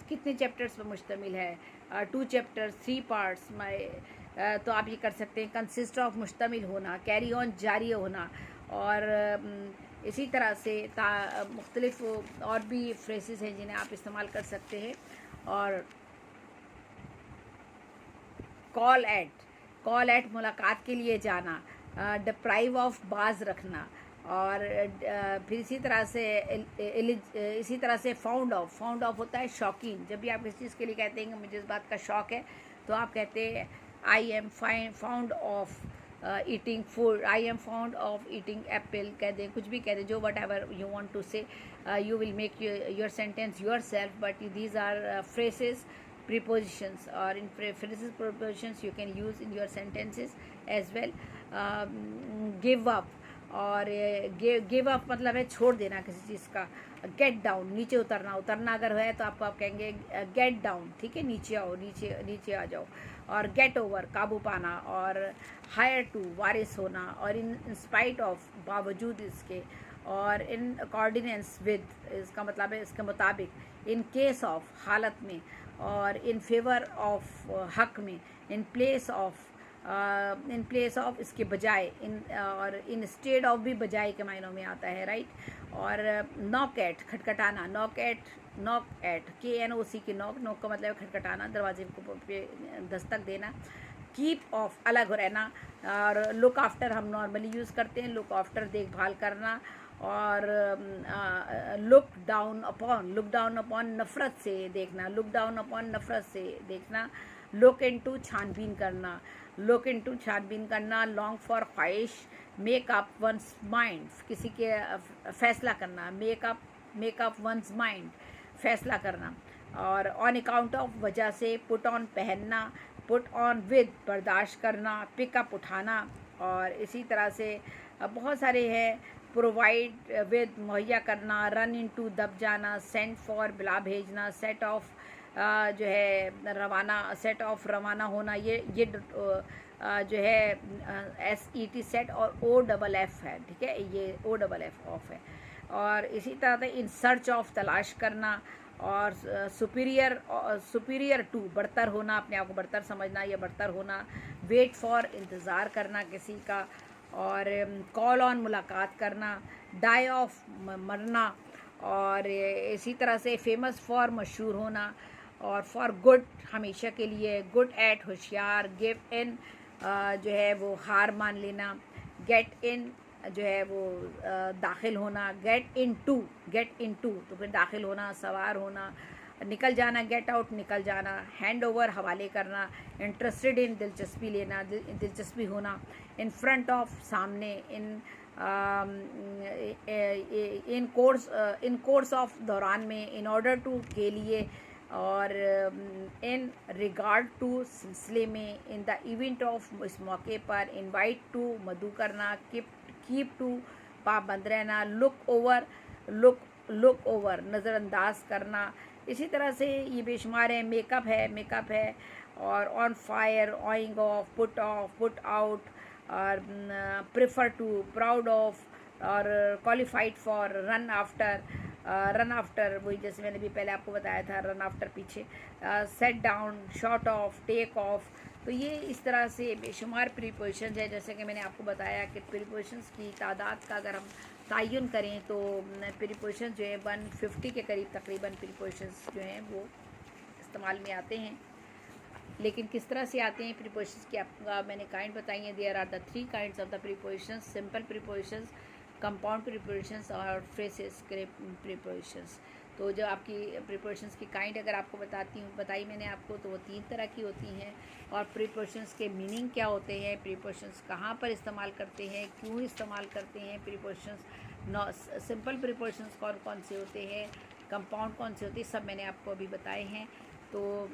कितने चैप्टर्स पर मुश्तमिल है, 2 चैप्टर्स, 3 पार्ट्स, तो आप ये कर सकते हैं कंसिस्ट ऑफ, मुश्तमिल होना, कैरी ऑन जारी होना। और इसी तरह से मुख्तलिफ और भी फ्रेसेस हैं जिन्हें आप इस्तेमाल कर सकते हैं। और कॉल एट मुलाकात के लिए जाना, डिप्राइव ऑफ, बाज रखना। और फिर इसी तरह से फाउंड ऑफ होता है शौकीन। जब भी आप किसी चीज़ के लिए कहते हैं कि मुझे इस बात का शौक़ है, तो आप कहते हैं I am fond of eating food, I am fond of eating apple, कह दें, कुछ भी कह दें, जो whatever you want to say. You will make your sentence yourself, but these are phrases, prepositions, or in phrases prepositions you can use in your sentences as well. Give up, और give up मतलब है छोड़ देना किसी चीज़ का। Get down, नीचे उतरना अगर है तो आप कहेंगे गेट डाउन, ठीक है, नीचे आओ, नीचे आ जाओ। और गेट ओवर, काबू पाना। और हायर टू, वारिस होना। और इन स्पाइट ऑफ, बावजूद इसके। और इन अकॉर्डिनेंस विद, इसका मतलब है इसके मुताबिक। इन केस ऑफ, हालत में। और इन फेवर ऑफ, हक में। इन प्लेस ऑफ इसके बजाय। और इन स्टेड ऑफ भी बजाय के मायनों में आता है, राइट। और नॉक एट, खटखटाना, नॉक एट, KNOC की नॉक का मतलब है खटखटाना, दरवाजे को पे दस्तक देना। कीप ऑफ अलग रहना, और लुक आफ्टर हम नॉर्मली यूज़ करते हैं, लुक आफ्टर देखभाल करना, और लुक डाउन अपॉन नफ़रत से देखना, लुक डाउन अपॉन नफ़रत से देखना, लुक इनटू छानबीन करना, लुक इनटू छानबीन करना, लॉन्ग फॉर ख्वाहिश, मेक अप वंस माइंड, किसी के फैसला करना, मेक अप वंस माइंड, फैसला करना, और ऑन अकाउंट ऑफ वजह से, पुट ऑन पहनना, पुट ऑन विद बर्दाश्त करना, पिकअप उठाना, और इसी तरह से बहुत सारे हैं, प्रोवाइड विद मुहैया करना, रन इनटू दब जाना, सेंड फॉर बिला भेजना, सेट ऑफ जो है रवाना, सेट ऑफ रवाना होना, ये जो है SET सेट और OFF है, ठीक है, ये OFF ऑफ है। और इसी तरह से इन सर्च ऑफ तलाश करना, और सुपीरियर टू बढ़तर होना, अपने आप को बढ़तर समझना या बढ़तर होना, वेट फॉर इंतज़ार करना किसी का, और कॉल ऑन मुलाकात करना, डाई ऑफ मरना, और इसी तरह से फेमस फॉर मशहूर होना, और फॉर गुड हमेशा के लिए, गुड एट होशियार, गिव इन जो है वो हार मान लेना, गेट इन जो है वो दाखिल होना, गेट इन टू तो फिर दाखिल होना, सवार होना, निकल जाना, गेट आउट निकल जाना, हैंड ओवर हवाले करना, इंटरेस्टेड इन दिलचस्पी लेना, दिलचस्पी होना, इन फ्रंट ऑफ सामने, इन कोर्स ऑफ दौरान में, इन ऑर्डर टू के लिए, और इन रिगार्ड टू सिलसिले में, इन द इवेंट ऑफ इस मौके पर, इनवाइट टू मदू करना, कीप टू पाबंद रहना, लुक ओवर नज़रअंदाज करना, इसी तरह से ये बेशुमार है। मेकअप है, और on fire, owing of, put out, और प्रेफर टू, प्राउड ऑफ, और क्वालिफाइड फॉर, रन आफ्टर वही जैसे मैंने भी पहले आपको बताया था, रन आफ्टर पीछे, set down, short of, take off. तो ये इस तरह से बेशुमार प्रीपोजिशंस है। जैसे कि मैंने आपको बताया कि प्रीपोजिशंस की तादाद का अगर हम तयन करें तो प्रीपोजिशंस जो है 150 के करीब तकरीबन प्रीपोजिशंस जो हैं वो इस्तेमाल में आते हैं। लेकिन किस तरह से आते हैं प्रीपोजिशंस की आपका मैंने काइंड बताई हैं। There are the 3 kinds of the prepositions, simple prepositions, compound prepositions और फ्रेसेस प्रीपोजिशंस। तो जो आपकी प्रीपोजिशंस की काइंड अगर आपको बताई मैंने आपको, तो वो 3 तरह की होती हैं। और प्रीपोजिशंस के मीनिंग क्या होते हैं, प्रीपोजिशंस कहाँ पर इस्तेमाल करते हैं, क्यों इस्तेमाल करते हैं, प्रीपोजिशंस सिंपल प्रीपोजिशंस कौन कौन से होते हैं, कंपाउंड कौन से होते हैं, सब मैंने आपको अभी बताए हैं। तो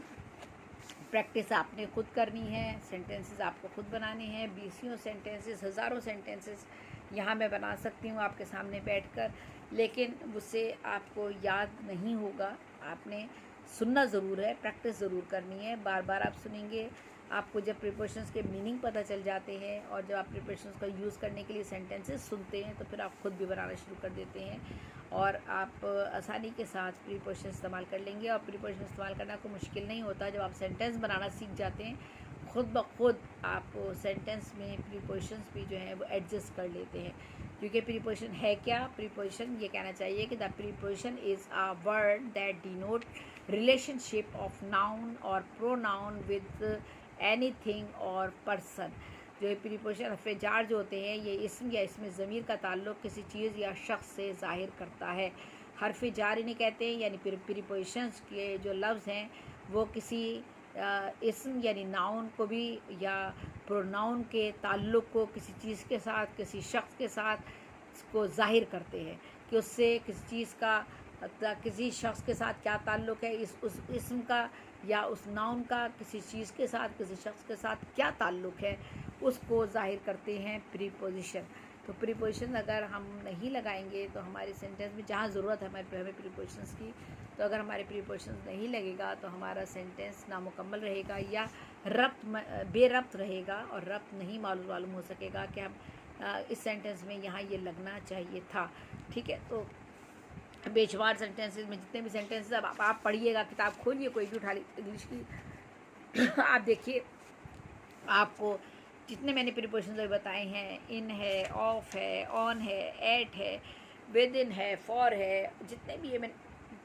प्रैक्टिस आपने खुद करनी है, सेंटेंसेस आपको खुद बनाने हैं। 20 सेंटेंसेस, हज़ारों सेंटेंसेस यहाँ मैं बना सकती हूँ आपके सामने बैठकर, लेकिन उससे आपको याद नहीं होगा। आपने सुनना ज़रूर है, प्रैक्टिस ज़रूर करनी है। बार बार आप सुनेंगे, आपको जब प्रीपोजिशंस के मीनिंग पता चल जाते हैं और जब आप प्रीपोजिशंस का यूज़ करने के लिए सेंटेंसेस सुनते हैं तो फिर आप खुद भी बनाना शुरू कर देते हैं और आप आसानी के साथ प्रीपोजिशन इस्तेमाल कर लेंगे। और प्रीपोजिशन इस्तेमाल करना कोई मुश्किल नहीं होता। जब आप सेंटेंस बनाना सीख जाते हैं, खुद ब खुद आप सेंटेंस में प्रीपोजिशंस भी जो हैं वो एडजस्ट कर लेते हैं। क्योंकि प्रीपोजिशन है क्या, प्रीपोजिशन ये कहना चाहिए कि the preposition is a word that denote relationship of noun और प्रोनाउन विद एनीथिंग और पर्सन। जो ये प्रीपोजिशन हरफ़े जार जो होते हैं, ये इसम या इसमें ज़मीर का ताल्लुक़ किसी चीज़ या शख्स से ज़ाहिर करता है। हरफ़े जार इन्हें कहते हैं, यानी प्रीपोजिशंस के जो लफ्ज़ हैं वो किसी इसम यानी नाउन को भी या प्रोनाउन के ताल्लुक़ को किसी चीज़ के साथ, किसी शख्स के साथ को ज़ाहिर करते हैं कि उससे किसी चीज़ का, किसी शख्स के साथ क्या ताल्लुक़ है, उस इसम का या उस नाउन का किसी चीज़ के साथ, किसी शख्स के साथ क्या ताल्लुक़ है, उसको ज़ाहिर करते हैं प्रीपोजिशन। तो प्रीपोजिशन अगर हम नहीं लगाएंगे तो हमारे सेंटेंस में जहाँ ज़रूरत है हमें प्रीपोजिशंस की, तो अगर हमारे प्रीपोजिशंस नहीं लगेगा तो हमारा सेंटेंस नामुकम्मल रहेगा या बेरब्त रहेगा और रब्त नहीं मालूम हो सकेगा कि हम इस सेंटेंस में यहाँ ये लगना चाहिए था। ठीक है, तो बेशुमार सेंटेंसेस में जितने भी सेंटेंसेस अब आप पढ़िएगा, किताब खोलिए कोई भी उठा ली इंग्लिश की आप देखिए, आपको जितने मैंने प्रीपोजिशंस अभी बताए हैं, इन है, ऑफ है, ऑन है, एट है, विद इन है, फॉर है, जितने भी ये मैंने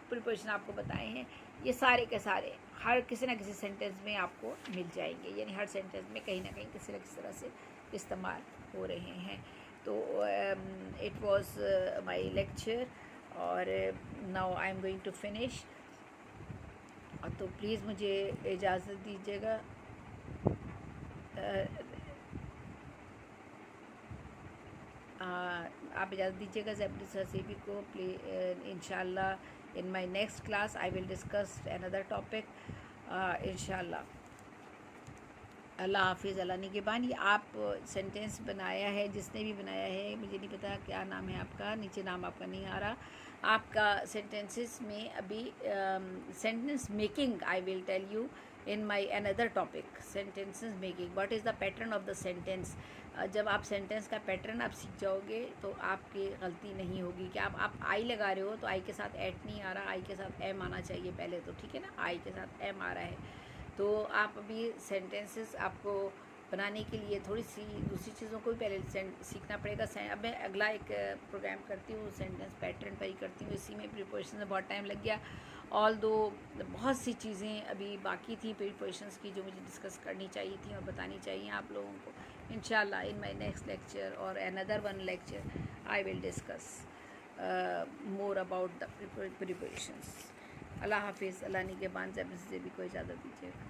प्रीपोजिशन आपको बताए हैं, ये सारे के सारे हर किसी ना किसी सेंटेंस में आपको मिल जाएंगे, यानी हर सेंटेंस में कहीं ना कहीं किसी न किसी तरह से इस्तेमाल हो रहे हैं। तो इट वाज माय लेक्चर, और now I am going to finish. तो प्लीज़ मुझे इजाज़त दीजिएगा। आप इजाज़त दीजिएगा ज़ैबरी सरसेबी को। इंशाल्लाह in my next class I will discuss another topic इंशाल्लाह। अल्लाह हाफिज़, अल्लाह निगहबान। ये आप सेंटेंस बनाया है, जिसने भी बनाया है, मुझे नहीं पता क्या नाम है आपका, नीचे नाम आपका नहीं आ रहा। आपका सेंटेंसेस में अभी sentence making I will tell you in my another topic. Sentences making, what is the pattern of the sentence. जब आप सेंटेंस का पैटर्न आप सीख जाओगे तो आपकी गलती नहीं होगी कि आप आई लगा रहे हो तो आई के साथ एट नहीं आ रहा, आई के साथ एम आना चाहिए पहले तो, ठीक है ना। आई के साथ एम आ रहा है, तो आप अभी सेंटेंसेस आपको बनाने के लिए थोड़ी सी दूसरी चीज़ों को भी पहले सीखना पड़ेगा। अब मैं अगला एक प्रोग्राम करती हूँ, सेंटेंस पैटर्न पर ही करती हूँ। इसी में प्रीपोजिशन में बहुत टाइम लग गया, ऑल दो बहुत सी चीज़ें अभी बाकी थी प्रीपोजिशंस की जो मुझे डिस्कस करनी चाहिए थी और बतानी चाहिए आप लोगों को। इंशाल्लाह इन माय नेक्स्ट लेक्चर और another one lecture I will discuss more about the prepositions. Allah हाफिज़, अल्लाह निगहबान। ज़ैबरी को इजाज़त दीजिएगा।